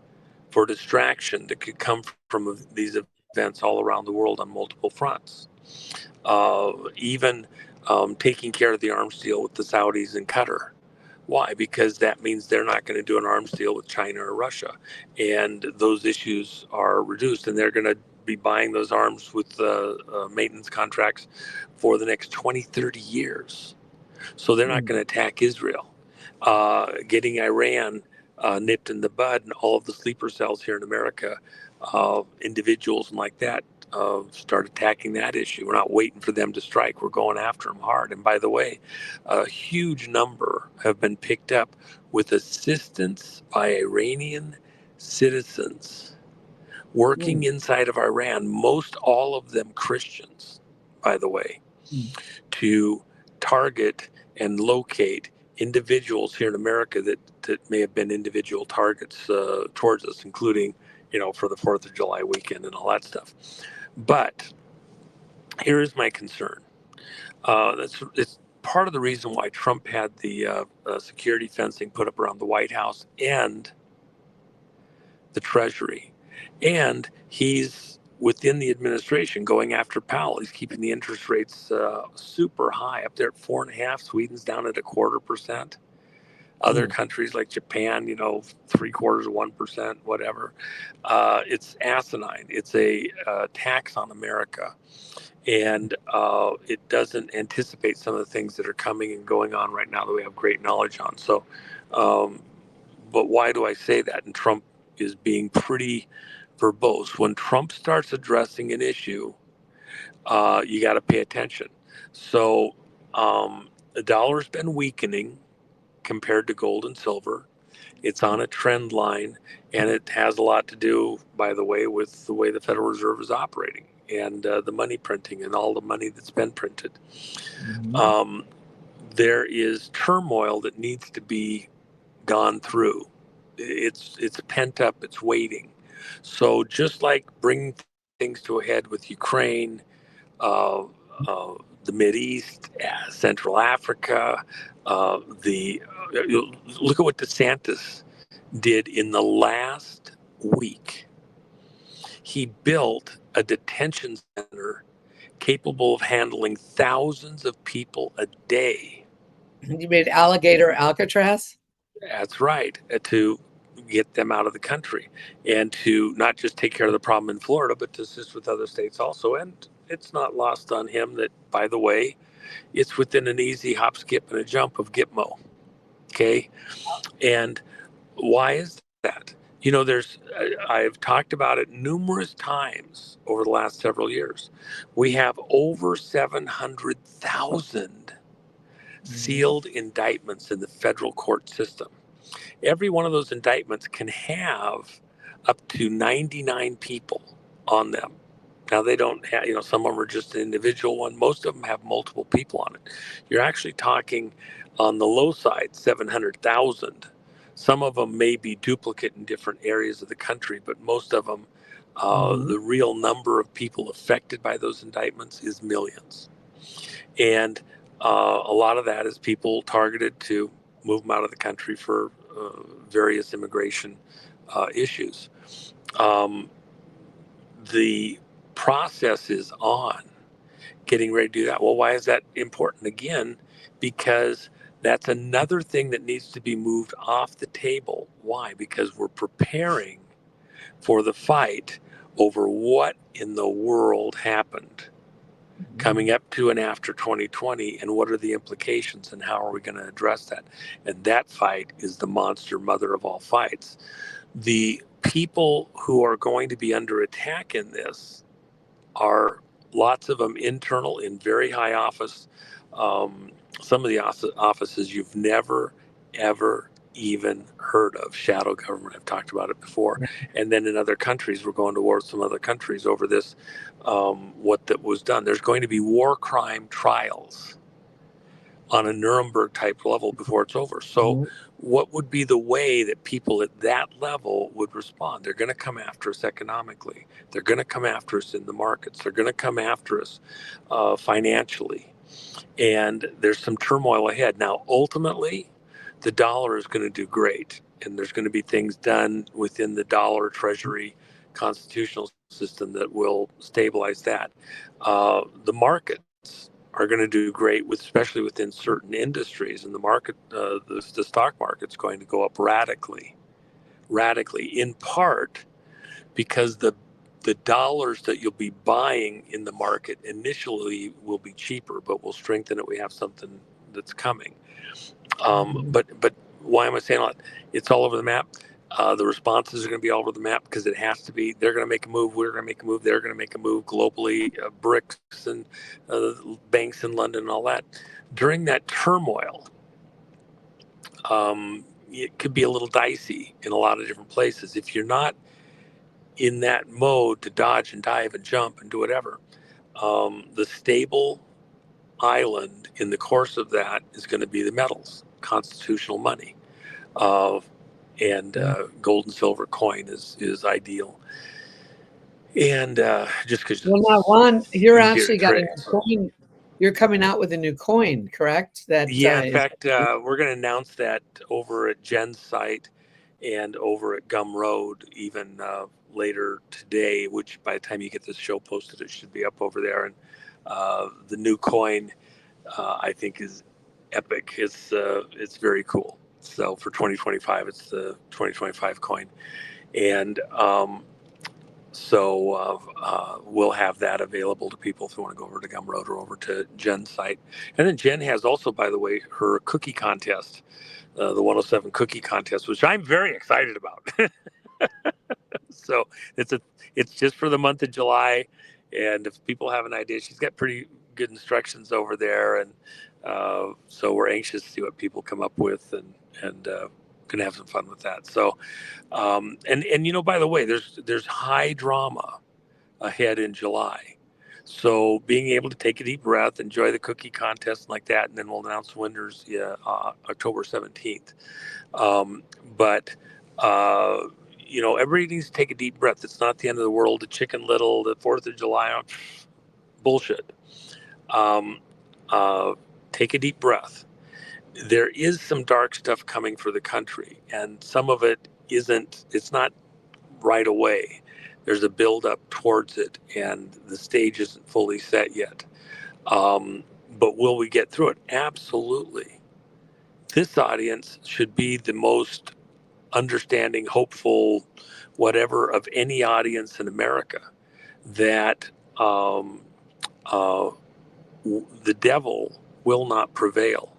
for distraction that could come from these events all around the world on multiple fronts. Even taking care of the arms deal with the Saudis and Qatar. Why? Because that means they're not going to do an arms deal with China or Russia. And those issues are reduced, and they're going to be buying those arms with maintenance contracts for the next 20, 30 years. So they're not going to attack Israel. Getting Iran nipped in the bud, and all of the sleeper cells here in America, individuals and like that, start attacking that issue. We're not waiting for them to strike. We're going after them hard. And by the way, a huge number have been picked up with assistance by Iranian citizens working inside of Iran, most all of them Christians, by the way, to target and locate individuals here in America that may have been individual targets towards us, including, for the 4th of July weekend and all that stuff. But here is my concern. It's part of the reason why Trump had the security fencing put up around the White House and the Treasury. And he's within the administration going after Powell. He's keeping the interest rates super high, up there at 4.5%. Sweden's down at 0.25%. Other countries like Japan, 0.75%, whatever. It's asinine. It's a tax on America. And it doesn't anticipate some of the things that are coming and going on right now that we have great knowledge on. So, but why do I say that? And Trump is being pretty verbose. When Trump starts addressing an issue, you got to pay attention. So the dollar's been weakening compared to gold and silver. It's on a trend line, and it has a lot to do, by the way, with the way the Federal Reserve is operating and the money printing and all the money that's been printed. There is turmoil that needs to be gone through. It's pent up, it's waiting. So just like bringing things to a head with Ukraine, the Mideast, Central Africa, look at what DeSantis did in the last week. He built a detention center capable of handling thousands of people a day. You made alligator Alcatraz? That's right, to get them out of the country and to not just take care of the problem in Florida, but to assist with other states also. And it's not lost on him that, by the way, it's within an easy hop, skip, and a jump of Gitmo. Okay. And why is that? I've talked about it numerous times over the last several years. We have over 700,000 sealed indictments in the federal court system. Every one of those indictments can have up to 99 people on them. Now, they don't have, some of them are just an individual one. Most of them have multiple people on it. You're actually talking on the low side, 700,000. Some of them may be duplicate in different areas of the country, but most of them, the real number of people affected by those indictments is millions. And a lot of that is people targeted to move them out of the country for various immigration issues. The process is on getting ready to do that. Well, why is that important? Again, because that's another thing that needs to be moved off the table. Why? Because we're preparing for the fight over what in the world happened coming up to and after 2020, and what are the implications, and how are we going to address that? And that fight is the monster mother of all fights. The people who are going to be under attack in this are lots of them internal in very high office. Some of the offices you've never, ever even heard of. Shadow government, I've talked about it before. And then in other countries, we're going to war with some other countries over this, what that was done. There's going to be war crime trials on a Nuremberg type level before it's over. So what would be the way that people at that level would respond? They're going to come after us economically. They're going to come after us in the markets. They're going to come after us financially. And there's some turmoil ahead. Now, ultimately, the dollar is going to do great. And there's going to be things done within the dollar treasury constitutional system that will stabilize that. The markets are going to do great, especially within certain industries, and the market, the stock market's going to go up radically, in part because the dollars that you'll be buying in the market initially will be cheaper, but we'll strengthen it. We have something that's coming. But why am I saying that? It's all over the map. The responses are going to be all over the map because it has to be. They're going to make a move. We're going to make a move. They're going to make a move globally. BRICS and banks in London and all that. During that turmoil, it could be a little dicey in a lot of different places. If you're not in that mode to dodge and dive and jump and do whatever, the stable island in the course of that is going to be the metals, constitutional money. And gold and silver coin is ideal. And just because you're actually got a new coin. You're coming out with a new coin, correct? In fact, we're going to announce that over at Jen's site and over at Gumroad even later today, which by the time you get this show posted, it should be up over there. And the new coin, I think, is epic. It's very cool. So for 2025, it's the 2025 coin. And we'll have that available to people if you want to go over to Gumroad or over to Jen's site. And then Jen has also, by the way, her cookie contest, the 107 cookie contest, which I'm very excited about. So it's just for the month of July. And if people have an idea, she's got pretty good instructions over there. And so we're anxious to see what people come up with and gonna have some fun with that. So, and by the way, there's high drama ahead in July. So being able to take a deep breath, enjoy the cookie contest like that, and then we'll announce winners October 17th. But everybody needs to take a deep breath. It's not the end of the world. The Chicken Little, the 4th of July, bullshit. Take a deep breath. There is some dark stuff coming for the country, and some of it it's not right away. There's a build up towards it, and the stage isn't fully set yet. But will we get through it? Absolutely. This audience should be the most understanding, hopeful, whatever of any audience in America, that the devil will not prevail.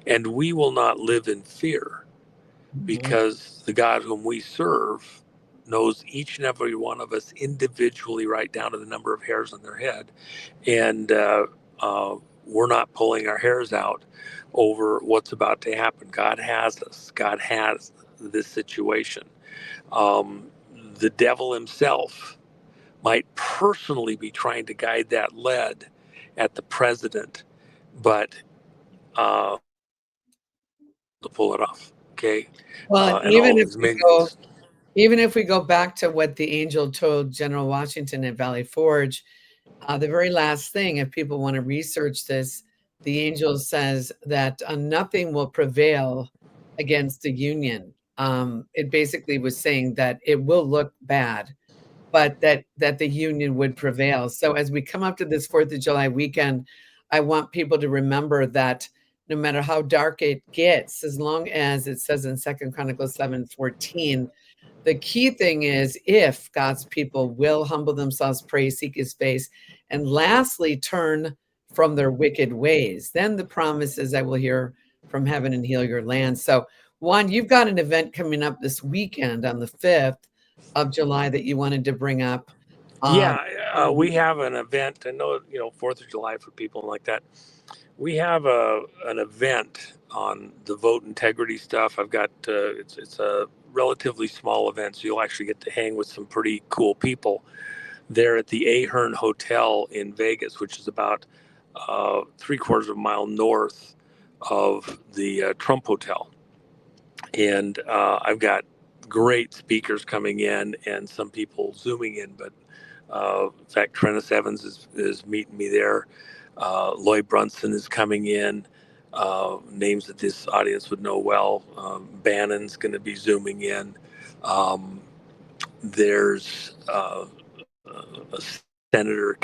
And we will not live in fear, because the God whom we serve knows each and every one of us individually, right down to the number of hairs on their head. And we're not pulling our hairs out over what's about to happen. God has us. God has this situation. The devil himself might personally be trying to guide that lead at the president, but to pull it off. Okay. Well, even if we go back to what the angel told General Washington at Valley Forge, the very last thing, if people want to research this, the angel says that nothing will prevail against the Union. it basically was saying that it will look bad, but that the union would prevail. So as we come up to this 4th of July weekend, I want people to remember that no matter how dark it gets, as long as it says in 2 Chronicles 7:14, the key thing is if God's people will humble themselves, pray, seek his face, and lastly, turn from their wicked ways, then the promise is I will hear from heaven and heal your land. So, Juan, you've got an event coming up this weekend on the 5th of July that you wanted to bring up. Yeah, we have an event. I know, 4th of July for people like that. We have an event on the vote integrity stuff. I've got it's a relatively small event, so you'll actually get to hang with some pretty cool people there at the Ahern Hotel in Vegas, which is about 3/4 of a mile north of the Trump Hotel. And I've got great speakers coming in and some people zooming in, but in fact, Trennis Evans is meeting me there. Lloyd Brunson is coming in, names that this audience would know well. Bannon's going to be zooming in. There's a senator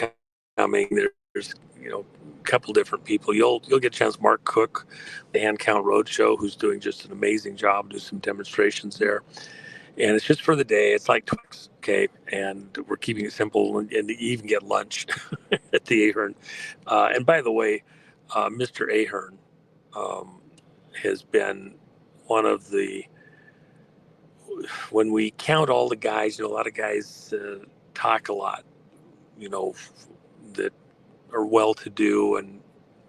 coming. There's a couple different people. You'll get a chance. Mark Cook, the Hand Count Roadshow, who's doing just an amazing job. Do some demonstrations there. And it's just for the day. It's like Twix, okay? And we're keeping it simple, and you even get lunch at the Ahern. And by the way, Mr. Ahern has been one of the, when we count all the guys, a lot of guys talk a lot, that are well-to-do and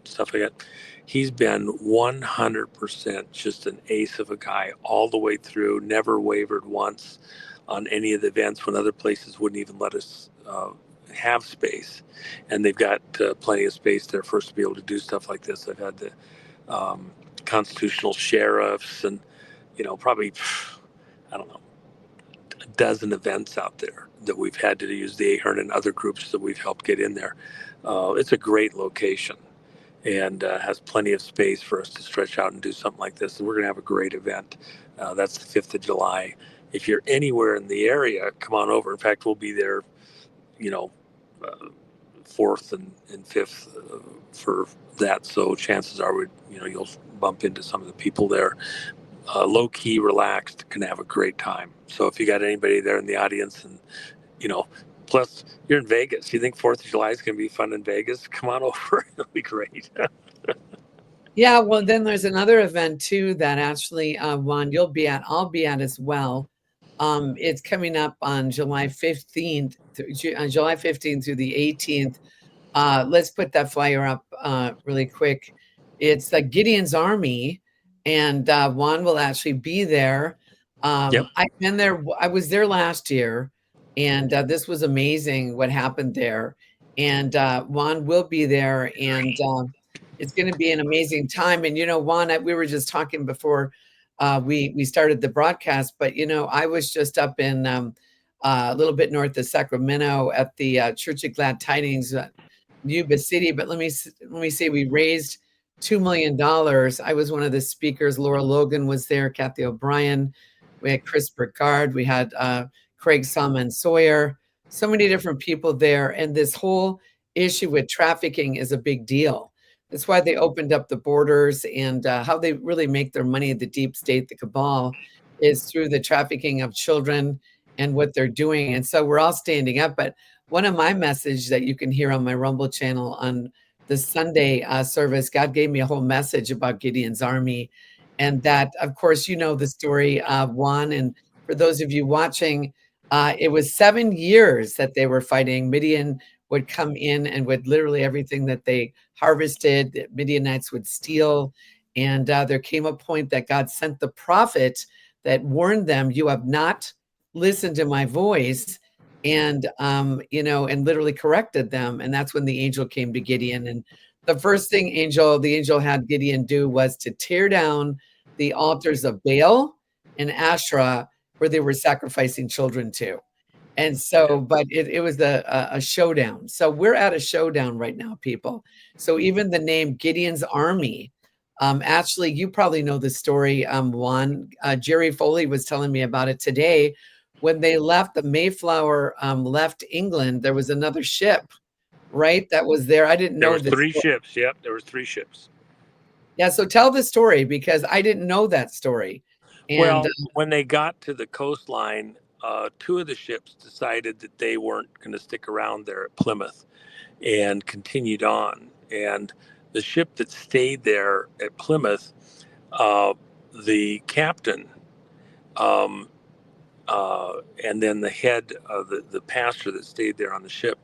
stuff like that. He's been 100% just an ace of a guy all the way through, never wavered once on any of the events when other places wouldn't even let us have space. And they've got plenty of space there for us to be able to do stuff like this. I've had the constitutional sheriffs and, probably, I don't know, a dozen events out there that we've had to use the Ahern and other groups that we've helped get in there. It's a great location and has plenty of space for us to stretch out and do something like this. And we're going to have a great event. That's the 5th of July. If you're anywhere in the area, come on over. In fact, we'll be there, 4th and 5th for that. So chances are, you'll bump into some of the people there. Low key, relaxed, can have a great time. So if you got anybody there in the audience and, plus, you're in Vegas. You think 4th of July is going to be fun in Vegas? Come on over. It'll be great. Yeah, well, then there's another event, too, that actually, Juan, I'll be at as well. It's coming up on July 15th, July 15th through the 18th. Let's put that flyer up really quick. It's Gideon's Army, and Juan will actually be there. Yep. I've been there. I was there last year. And this was amazing what happened there. And Juan will be there, and it's going to be an amazing time. And, Juan, we were just talking before we started the broadcast, but, I was just up in a little bit north of Sacramento at the Church of Glad Tidings, Yuba City. But let me say we raised $2 million. I was one of the speakers. Laura Logan was there, Kathy O'Brien. We had Chris Burgard. We had Craig Salmon Sawyer, so many different people there. And this whole issue with trafficking is a big deal. That's why they opened up the borders, and how they really make their money, the deep state, the cabal, is through the trafficking of children and what they're doing. And so we're all standing up. But one of my messages that you can hear on my Rumble channel on the Sunday service, God gave me a whole message about Gideon's Army. And that, of course, the story of Juan. And for those of you watching, it was 7 years that they were fighting. Midian would come in and would literally everything that they harvested, the Midianites would steal. And there came a point that God sent the prophet that warned them, you have not listened to my voice, and, and literally corrected them. And that's when the angel came to Gideon. And the first thing the angel had Gideon do was to tear down the altars of Baal and Asherah, where they were sacrificing children to. And so, but it was a showdown. So we're at a showdown right now, people. So even the name Gideon's Army Actually, you probably know the story, Juan. Jerry Foley was telling me about it today. When they left, the Mayflower left England, there was another ship, right, that was there. I didn't There know was this. 3 ships. Yep, there was 3 ships. Yeah, so tell the story because I didn't know that story. And Well, when they got to the coastline, 2 of the ships decided that they weren't going to stick around there at Plymouth and continued on. And the ship that stayed there at Plymouth, the captain, um, and then the head of the pastor that stayed there on the ship,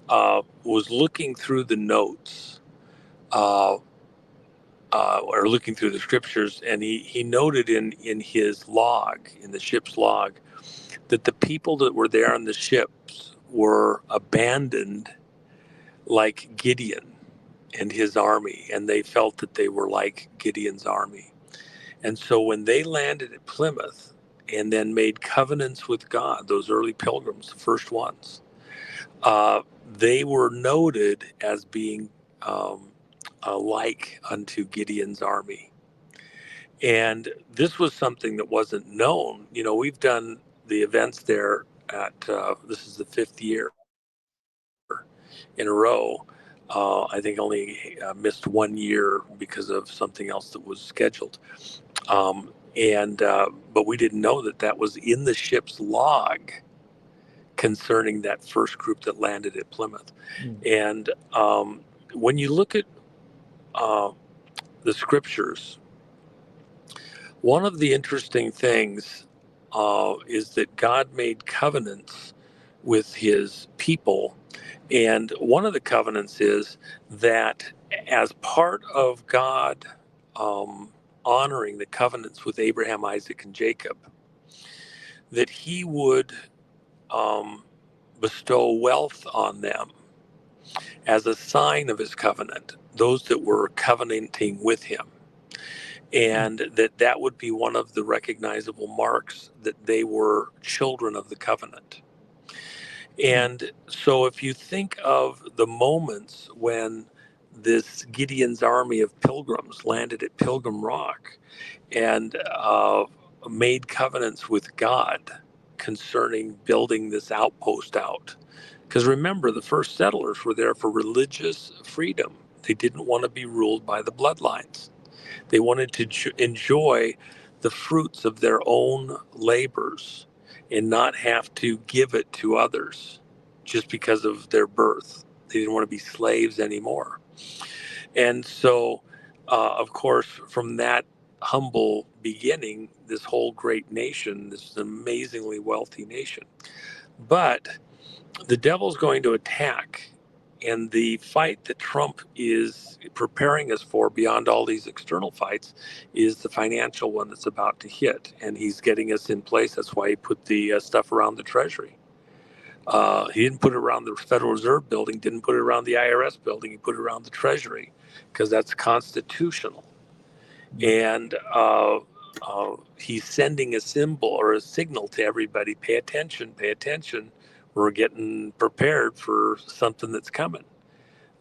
was looking through the notes. Or looking through the scriptures, and he noted in his log, in the ship's log, that the people that were there on the ships were abandoned like Gideon and his army, and they felt that they were like Gideon's army. And so when they landed at Plymouth and then made covenants with God, those early pilgrims, the first ones, they were noted as being like unto Gideon's army. And this was something that wasn't known. You know, we've done the events there at, this is the 5th year in a row. I think only missed 1 year because of something else that was scheduled. But we didn't know that that was in the ship's log concerning that first group that landed at Plymouth. And when you look at the scriptures, one of the interesting things is that God made covenants with his people. And one of the covenants is that as part of God honoring the covenants with Abraham, Isaac, and Jacob, that he would bestow wealth on them as a sign of his covenant, those that were covenanting with him. And that would be one of the recognizable marks that they were children of the covenant. And so if you think of the moments when this Gideon's army of pilgrims landed at Pilgrim Rock and made covenants with God concerning building this outpost out. Because remember, the first settlers were there for religious freedom. They didn't want to be ruled by the bloodlines. They wanted to enjoy the fruits of their own labors and not have to give it to others just because of their birth. They didn't want to be slaves anymore. And so, of course, from that humble beginning, this whole great nation, this amazingly wealthy nation. But the devil's going to attack. And the fight that Trump is preparing us for beyond all these external fights is the financial one that's about to hit. And he's getting us in place. That's why he put the stuff around the Treasury. He didn't put it around the Federal Reserve building, didn't put it around the IRS building. He put it around the Treasury because that's constitutional. And he's sending a symbol or a signal to everybody, pay attention, pay attention. We're getting prepared for something that's coming.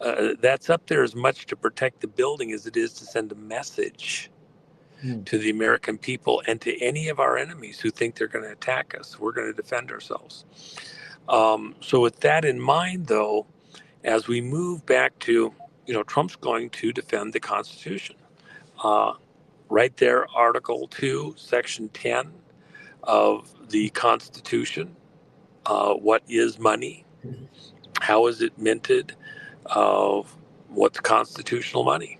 That's up there as much to protect the building as it is to send a message to the American people and to any of our enemies who think they're going to attack us. We're going to defend ourselves. So with that in mind, though, as we move back to, Trump's going to defend the Constitution. Right there, Article 2, Section 10 of the Constitution. What is money? How is it minted? What's constitutional money?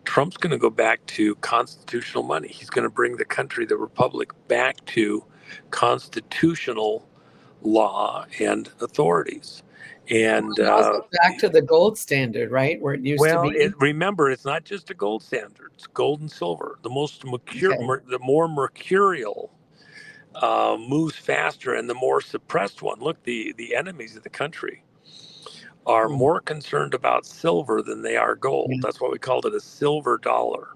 Trump's going to go back to constitutional money. He's going to bring the country, the republic, back to constitutional law and authorities. And also back to the gold standard, right, where it used to be. Remember, it's not just a gold standard; it's gold and silver. The the more mercurial moves faster, and the more suppressed one. Look, the enemies of the country are more concerned about silver than they are gold. That's why we called it a silver dollar.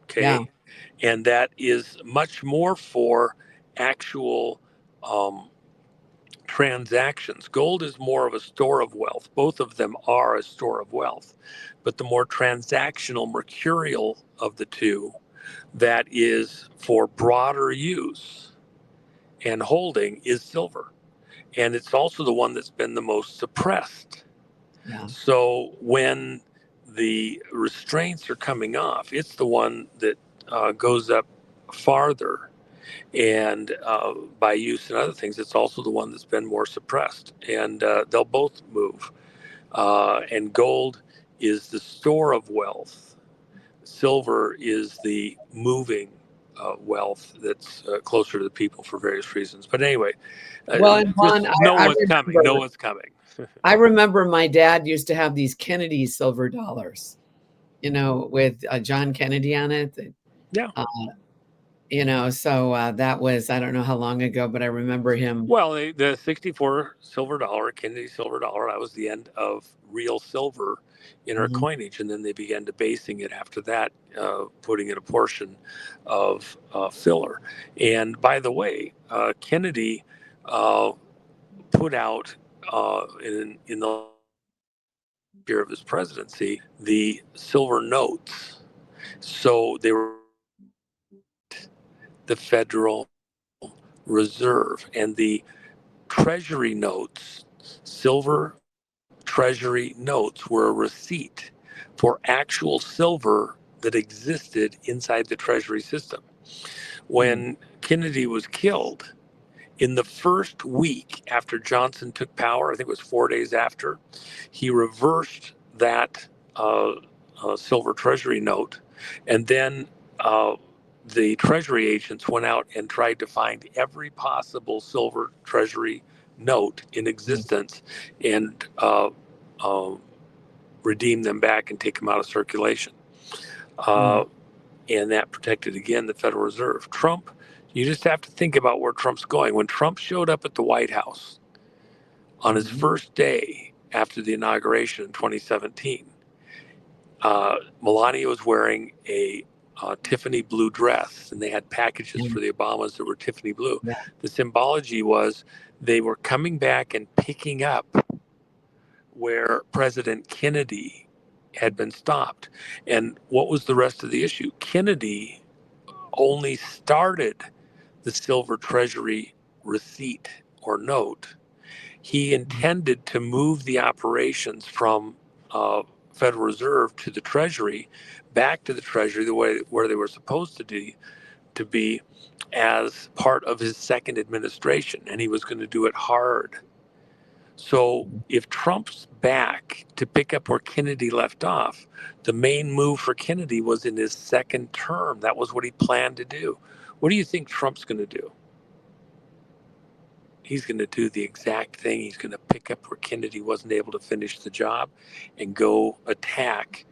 Okay, and that is much more for actual transactions. Gold is more of a store of wealth. Both of them are a store of wealth, but the more transactional, mercurial of the two, that is for broader use and holding, is silver. And it's also the one that's been the most suppressed. Yeah. So when the restraints are coming off, it's the one that goes up farther. And by use and other things, it's also the one that's been more suppressed. And they'll both move. And gold is the store of wealth. Silver is the moving wealth that's closer to the people for various reasons. But anyway, Well, and Juan, just know I what's coming. Know what's coming. I remember my dad used to have these Kennedy silver dollars, with John Kennedy on it. Yeah. So that was, I don't know how long ago, but I remember him. Well, the 64 silver dollar, Kennedy silver dollar, that was the end of real silver in our coinage. And then they began debasing it after that, putting in a portion of filler. And by the way, Kennedy put out in the year of his presidency the silver notes. So they were the Federal Reserve, and the Treasury notes, silver Treasury notes, were a receipt for actual silver that existed inside the Treasury system. When Kennedy was killed, in the first week after Johnson took power, I think it was 4 days after, he reversed that silver Treasury note, and then the Treasury agents went out and tried to find every possible silver Treasury note in existence and redeem them back and take them out of circulation. And that protected, again, the Federal Reserve. Trump, you just have to think about where Trump's going. When Trump showed up at the White House on his first day after the inauguration in 2017, Melania was wearing a Tiffany blue dress, and they had packages for the Obamas that were Tiffany blue. Yeah. The symbology was they were coming back and picking up where President Kennedy had been stopped. And what was the rest of the issue? Kennedy only started the silver Treasury receipt or note. He intended to move the operations from Federal Reserve to the Treasury, back to the Treasury, the way where they were supposed to be as part of his second administration, and he was going to do it hard. So if Trump's back to pick up where Kennedy left off, the main move for Kennedy was in his second term. That was what he planned to do. What do you think Trump's going to do? He's going to do the exact thing. He's going to pick up where Kennedy wasn't able to finish the job and go attack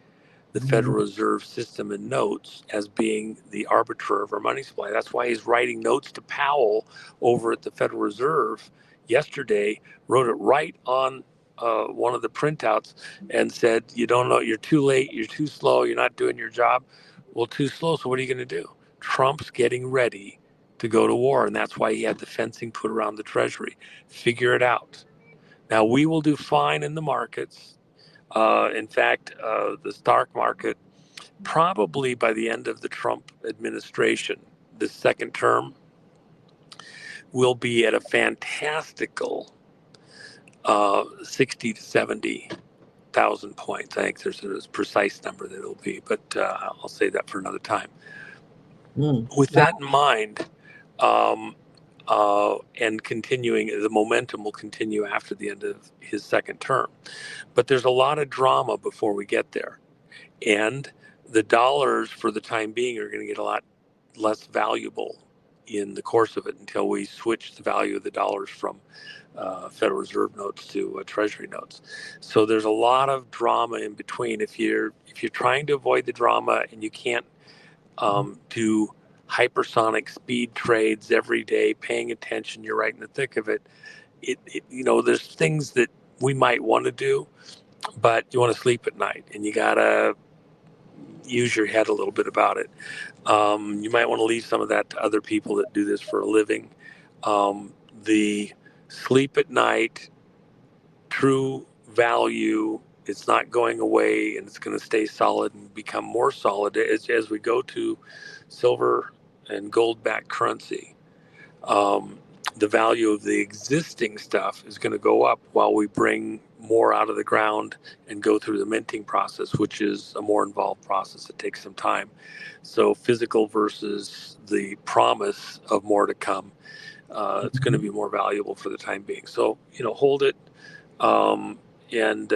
the Federal Reserve system and notes as being the arbiter of our money supply. That's why he's writing notes to Powell over at the Federal Reserve yesterday, wrote it right on one of the printouts and said, you don't know, you're too late, you're too slow, you're not doing your job. Well, too slow, so what are you going to do? Trump's getting ready to go to war, and that's why he had the fencing put around the Treasury. Figure it out. Now, we will do fine in the markets. In fact, the stock market, probably by the end of the Trump administration, the second term, will be at a fantastical 60 to 70,000 points. I think there's a precise number that it'll be, but I'll say that for another time. With that in mind, and continuing, the momentum will continue after the end of his second term. But there's a lot of drama before we get there. And the dollars, for the time being, are going to get a lot less valuable in the course of it until we switch the value of the dollars from Federal Reserve notes to Treasury notes. So there's a lot of drama in between. If you're trying to avoid the drama and you can't do hypersonic speed trades every day, paying attention, you're right in the thick of it. There's things that we might want to do, but you want to sleep at night, and you gotta use your head a little bit about it. You might want to leave some of that to other people that do this for a living. The sleep at night, true value. It's not going away, and it's going to stay solid and become more solid as we go to silver and gold backed currency. The value of the existing stuff is going to go up while we bring more out of the ground and go through the minting process, which is a more involved process. It takes some time. So physical versus the promise of more to come, it's going to be more valuable for the time being. So, hold it. And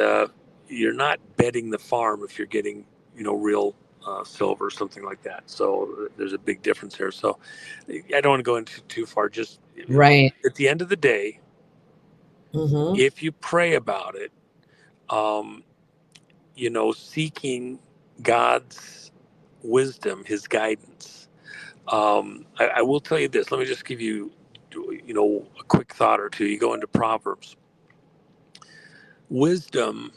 you're not betting the farm if you're getting, real silver, something like that. So there's a big difference there. So I don't want to go into too far. Just Right. at the end of the day, if you pray about it, seeking God's wisdom, his guidance. I will tell you this. Let me just give you, a quick thought or two. You go into Proverbs. Wisdom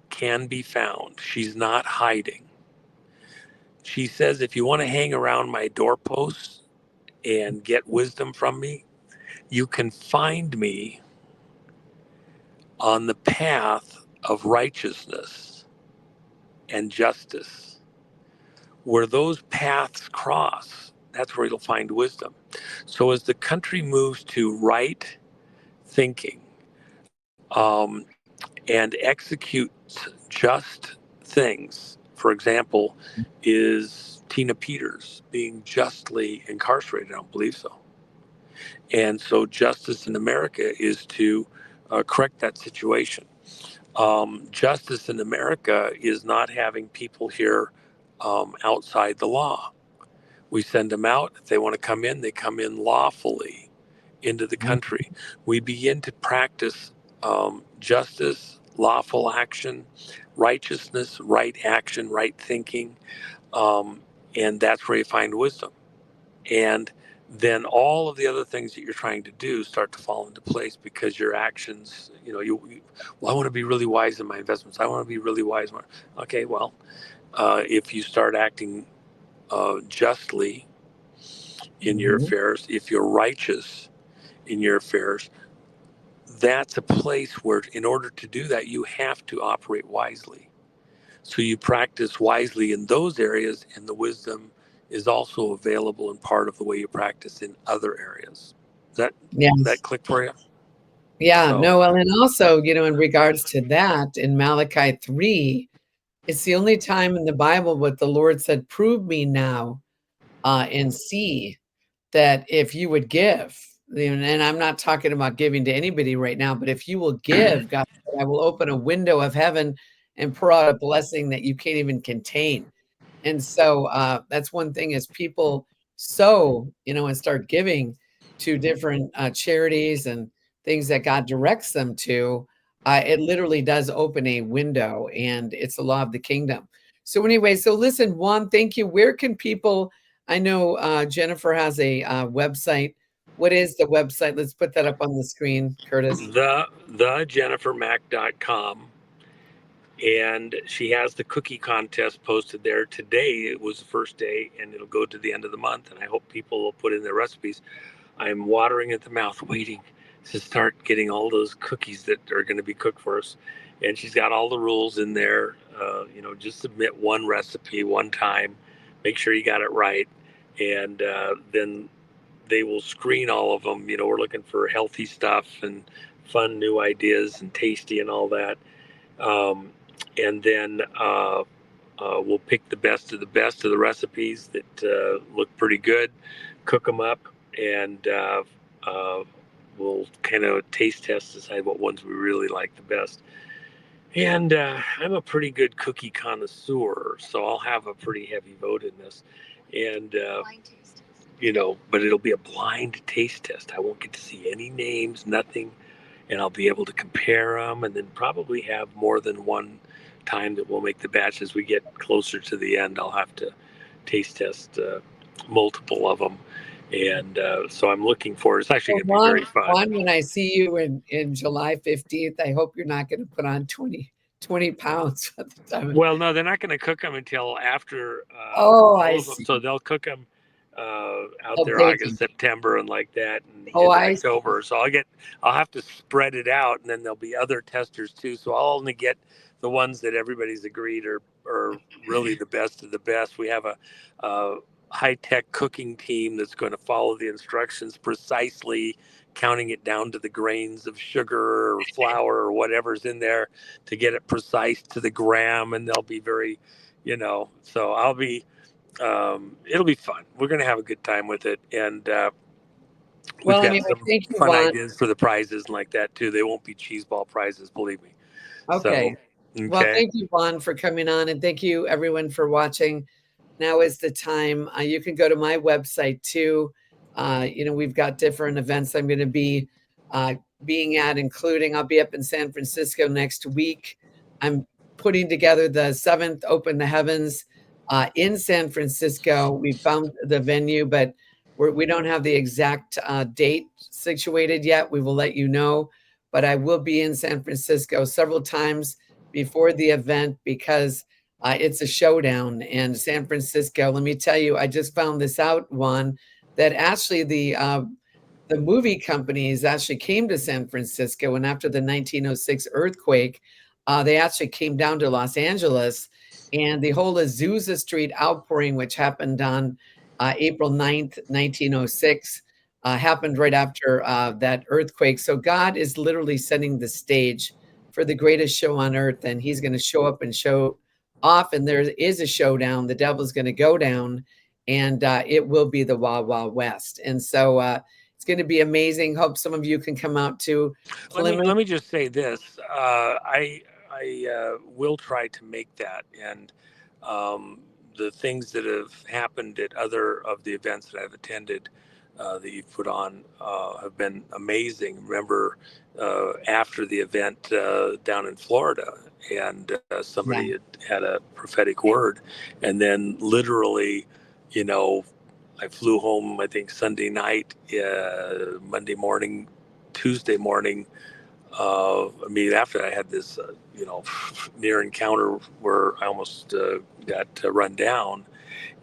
can be found. She's not hiding. She says, if you want to hang around my doorposts and get wisdom from me, you can find me on the path of righteousness and justice. Where those paths cross, that's where you'll find wisdom. So as the country moves to right thinking and executes just things, for example, is Tina Peters being justly incarcerated? I don't believe so. And so justice in America is to correct that situation. Justice in America is not having people here outside the law. We send them out. If they want to come in, they come in lawfully into the country. We begin to practice justice, lawful action, righteousness, right action, right thinking. And that's where you find wisdom. And then all of the other things that you're trying to do start to fall into place because your actions, I want to be really wise in my investments. I want to be really wise. Okay, well, if you start acting justly in your affairs, if you're righteous in your affairs, that's a place where in order to do that, you have to operate wisely. So you practice wisely in those areas, and the wisdom is also available and part of the way you practice in other areas. Does that click for you? Yeah, no, well, and also, in regards to that, in Malachi 3, it's the only time in the Bible what the Lord said, prove me now and see that if you would give, and I'm not talking about giving to anybody right now, but if you will give, God said, I will open a window of heaven and pour out a blessing that you can't even contain. And so that's one thing is people sow, and start giving to different charities and things that God directs them to. It literally does open a window, and it's the law of the kingdom. So anyway, so listen, Juan, thank you. Where can people, I know Jennifer has a website. What is the website? Let's put that up on the screen, Curtis. thejennifermack.com. And she has the cookie contest posted there. Today it was the first day, and it'll go to the end of the month. And I hope people will put in their recipes. I'm watering at the mouth, waiting to start getting all those cookies that are going to be cooked for us. And she's got all the rules in there. Just submit one recipe one time, make sure you got it right, and then they will screen all of them. We're looking for healthy stuff and fun new ideas and tasty and all that. And then we'll pick the best of the recipes that look pretty good, cook them up, and we'll kind of taste test, decide what ones we really like the best. And I'm a pretty good cookie connoisseur, so I'll have a pretty heavy vote in this. And but it'll be a blind taste test. I won't get to see any names, nothing, and I'll be able to compare them, and then probably have more than one time that we'll make the batch. As we get closer to the end, I'll have to taste test multiple of them. And so I'm looking forward. It's actually going to be very fun. Juan, when I see you in July 15th, I hope you're not going to put on 20 pounds at the time. Well, no, they're not going to cook them until after. I see. So they'll cook them out Oh, there baking. August, September, and like that, and Oh, into I see. October. So I'll have to spread it out, and then there'll be other testers too. So I'll only get the ones that everybody's agreed are really the best of the best. We have a high-tech cooking team that's going to follow the instructions precisely, counting it down to the grains of sugar or flour or whatever's in there to get it precise to the gram, and they'll be very, so I'll be. It'll be fun. We're going to have a good time with it, and we've Well, got anyway, some thank you, fun Juan. ideas for the prizes and like that too. They won't be cheese ball prizes, believe me. Okay. So, Well, okay. thank you, Juan, for coming on, and thank you, everyone, for watching. Now is the time. You can go to my website too. We've got different events I'm going to be being at, including I'll be up in San Francisco next week. I'm putting together the 7th Open the Heavens in San Francisco. We found the venue, but we don't have the exact date situated yet. We will let you know. But I will be in San Francisco several times before the event because it's a showdown in San Francisco. Let me tell you, I just found this out, Juan, that actually the movie companies actually came to San Francisco, and after the 1906 earthquake, they actually came down to Los Angeles, and the whole Azusa Street outpouring, which happened on April 9th, 1906, happened right after that earthquake. So God is literally setting the stage for the greatest show on earth, and he's going to show up and show off, and there is a showdown. The devil's going to go down, and it will be the Wild Wild West. And so it's going to be amazing. Hope some of you can come out to Plymouth. Let me just say this. I will try to make that, and the things that have happened at other of the events that I've attended that you've put on have been amazing. Remember, after the event down in Florida, and somebody had a prophetic word, and then literally, I flew home, I think Sunday night, Monday morning, Tuesday morning. Immediately after I had this, near encounter where I almost got run down,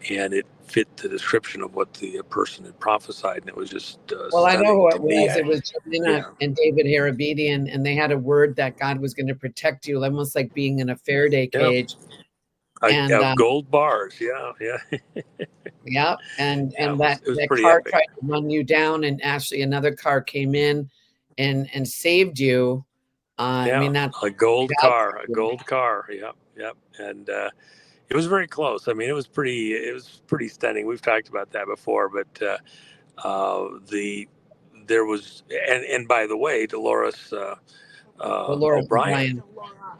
and it fit the description of what the person had prophesied, and it was just Well, I know stunning who to it me. was. It was Jelena and David Harabedian, and they had a word that God was going to protect you, almost like being in a Faraday cage. And Gold bars, yeah. yeah, and It that was pretty car epic. tried to run you down, and actually another car came in and saved you. I mean, that's a gold God. car. Yep. And it was very close. I mean, it was pretty stunning. We've talked about that before, but there was, and by the way, Dolores O'Brien,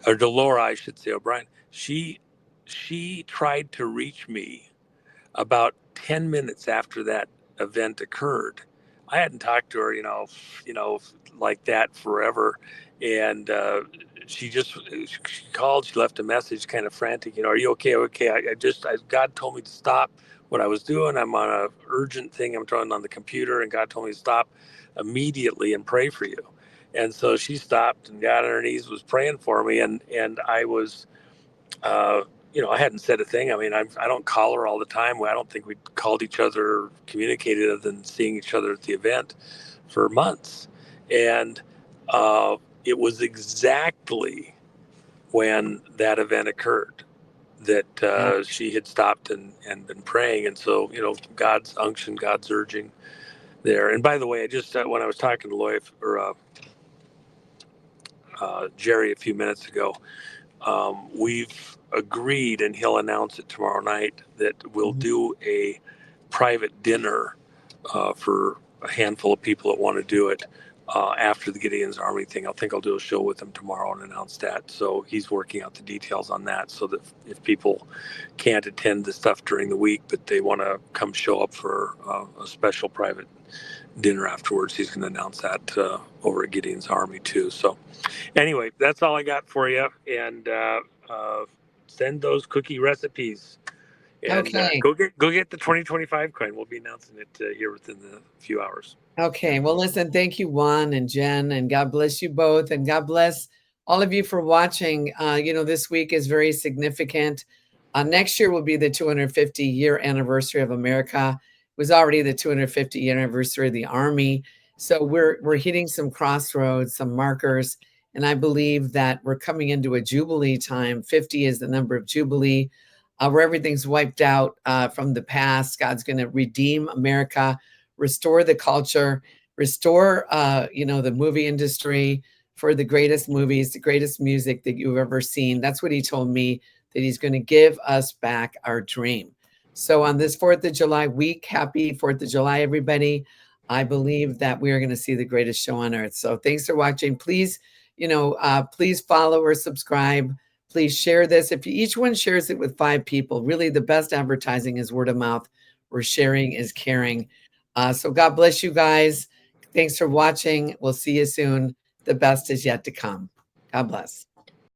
or Delora, I should say, O'Brien. She tried to reach me about 10 minutes after that event occurred. I hadn't talked to her, like that forever. And she called, she left a message, kind of frantic, are you okay? Okay. God told me to stop what I was doing. I'm on a urgent thing. I'm trying on the computer, and God told me to stop immediately and pray for you. And so she stopped and got on her knees, was praying for me. And I was, I hadn't said a thing. I mean, I don't call her all the time. I don't think we called each other, communicated other than seeing each other at the event for months. And it was exactly when that event occurred that she had stopped and been praying. And so, God's unction, God's urging there. And by the way, I just, when I was talking to Lloyd or Jerry a few minutes ago, we've agreed, and he'll announce it tomorrow night, that we'll do a private dinner for a handful of people that want to do it after the Gideon's Army thing. I think I'll do a show with him tomorrow and announce that. So he's working out the details on that, so that if people can't attend the stuff during the week, but they want to come show up for a special private dinner afterwards, he's going to announce that over at Gideon's Army too. So anyway, that's all I got for you. And send those cookie recipes. And go get the 2025 coin. We'll be announcing it here within a few hours. Okay. Well, listen, thank you, Juan and Jen, and God bless you both. And God bless all of you for watching. This week is very significant. Next year will be the 250-year anniversary of America was already the 250th anniversary of the Army. So we're hitting some crossroads, some markers, and I believe that we're coming into a Jubilee time. 50 is the number of Jubilee, where everything's wiped out from the past. God's going to redeem America, restore the culture, restore, the movie industry for the greatest movies, the greatest music that you've ever seen. That's what he told me, that he's going to give us back our dream. So on this 4th of July week, happy 4th of July, everybody. I believe that we are going to see the greatest show on earth. So thanks for watching. Please, please follow or subscribe. Please share this. If each one shares it with 5 people, really the best advertising is word of mouth, where sharing is caring. So God bless you guys. Thanks for watching. We'll see you soon. The best is yet to come. God bless.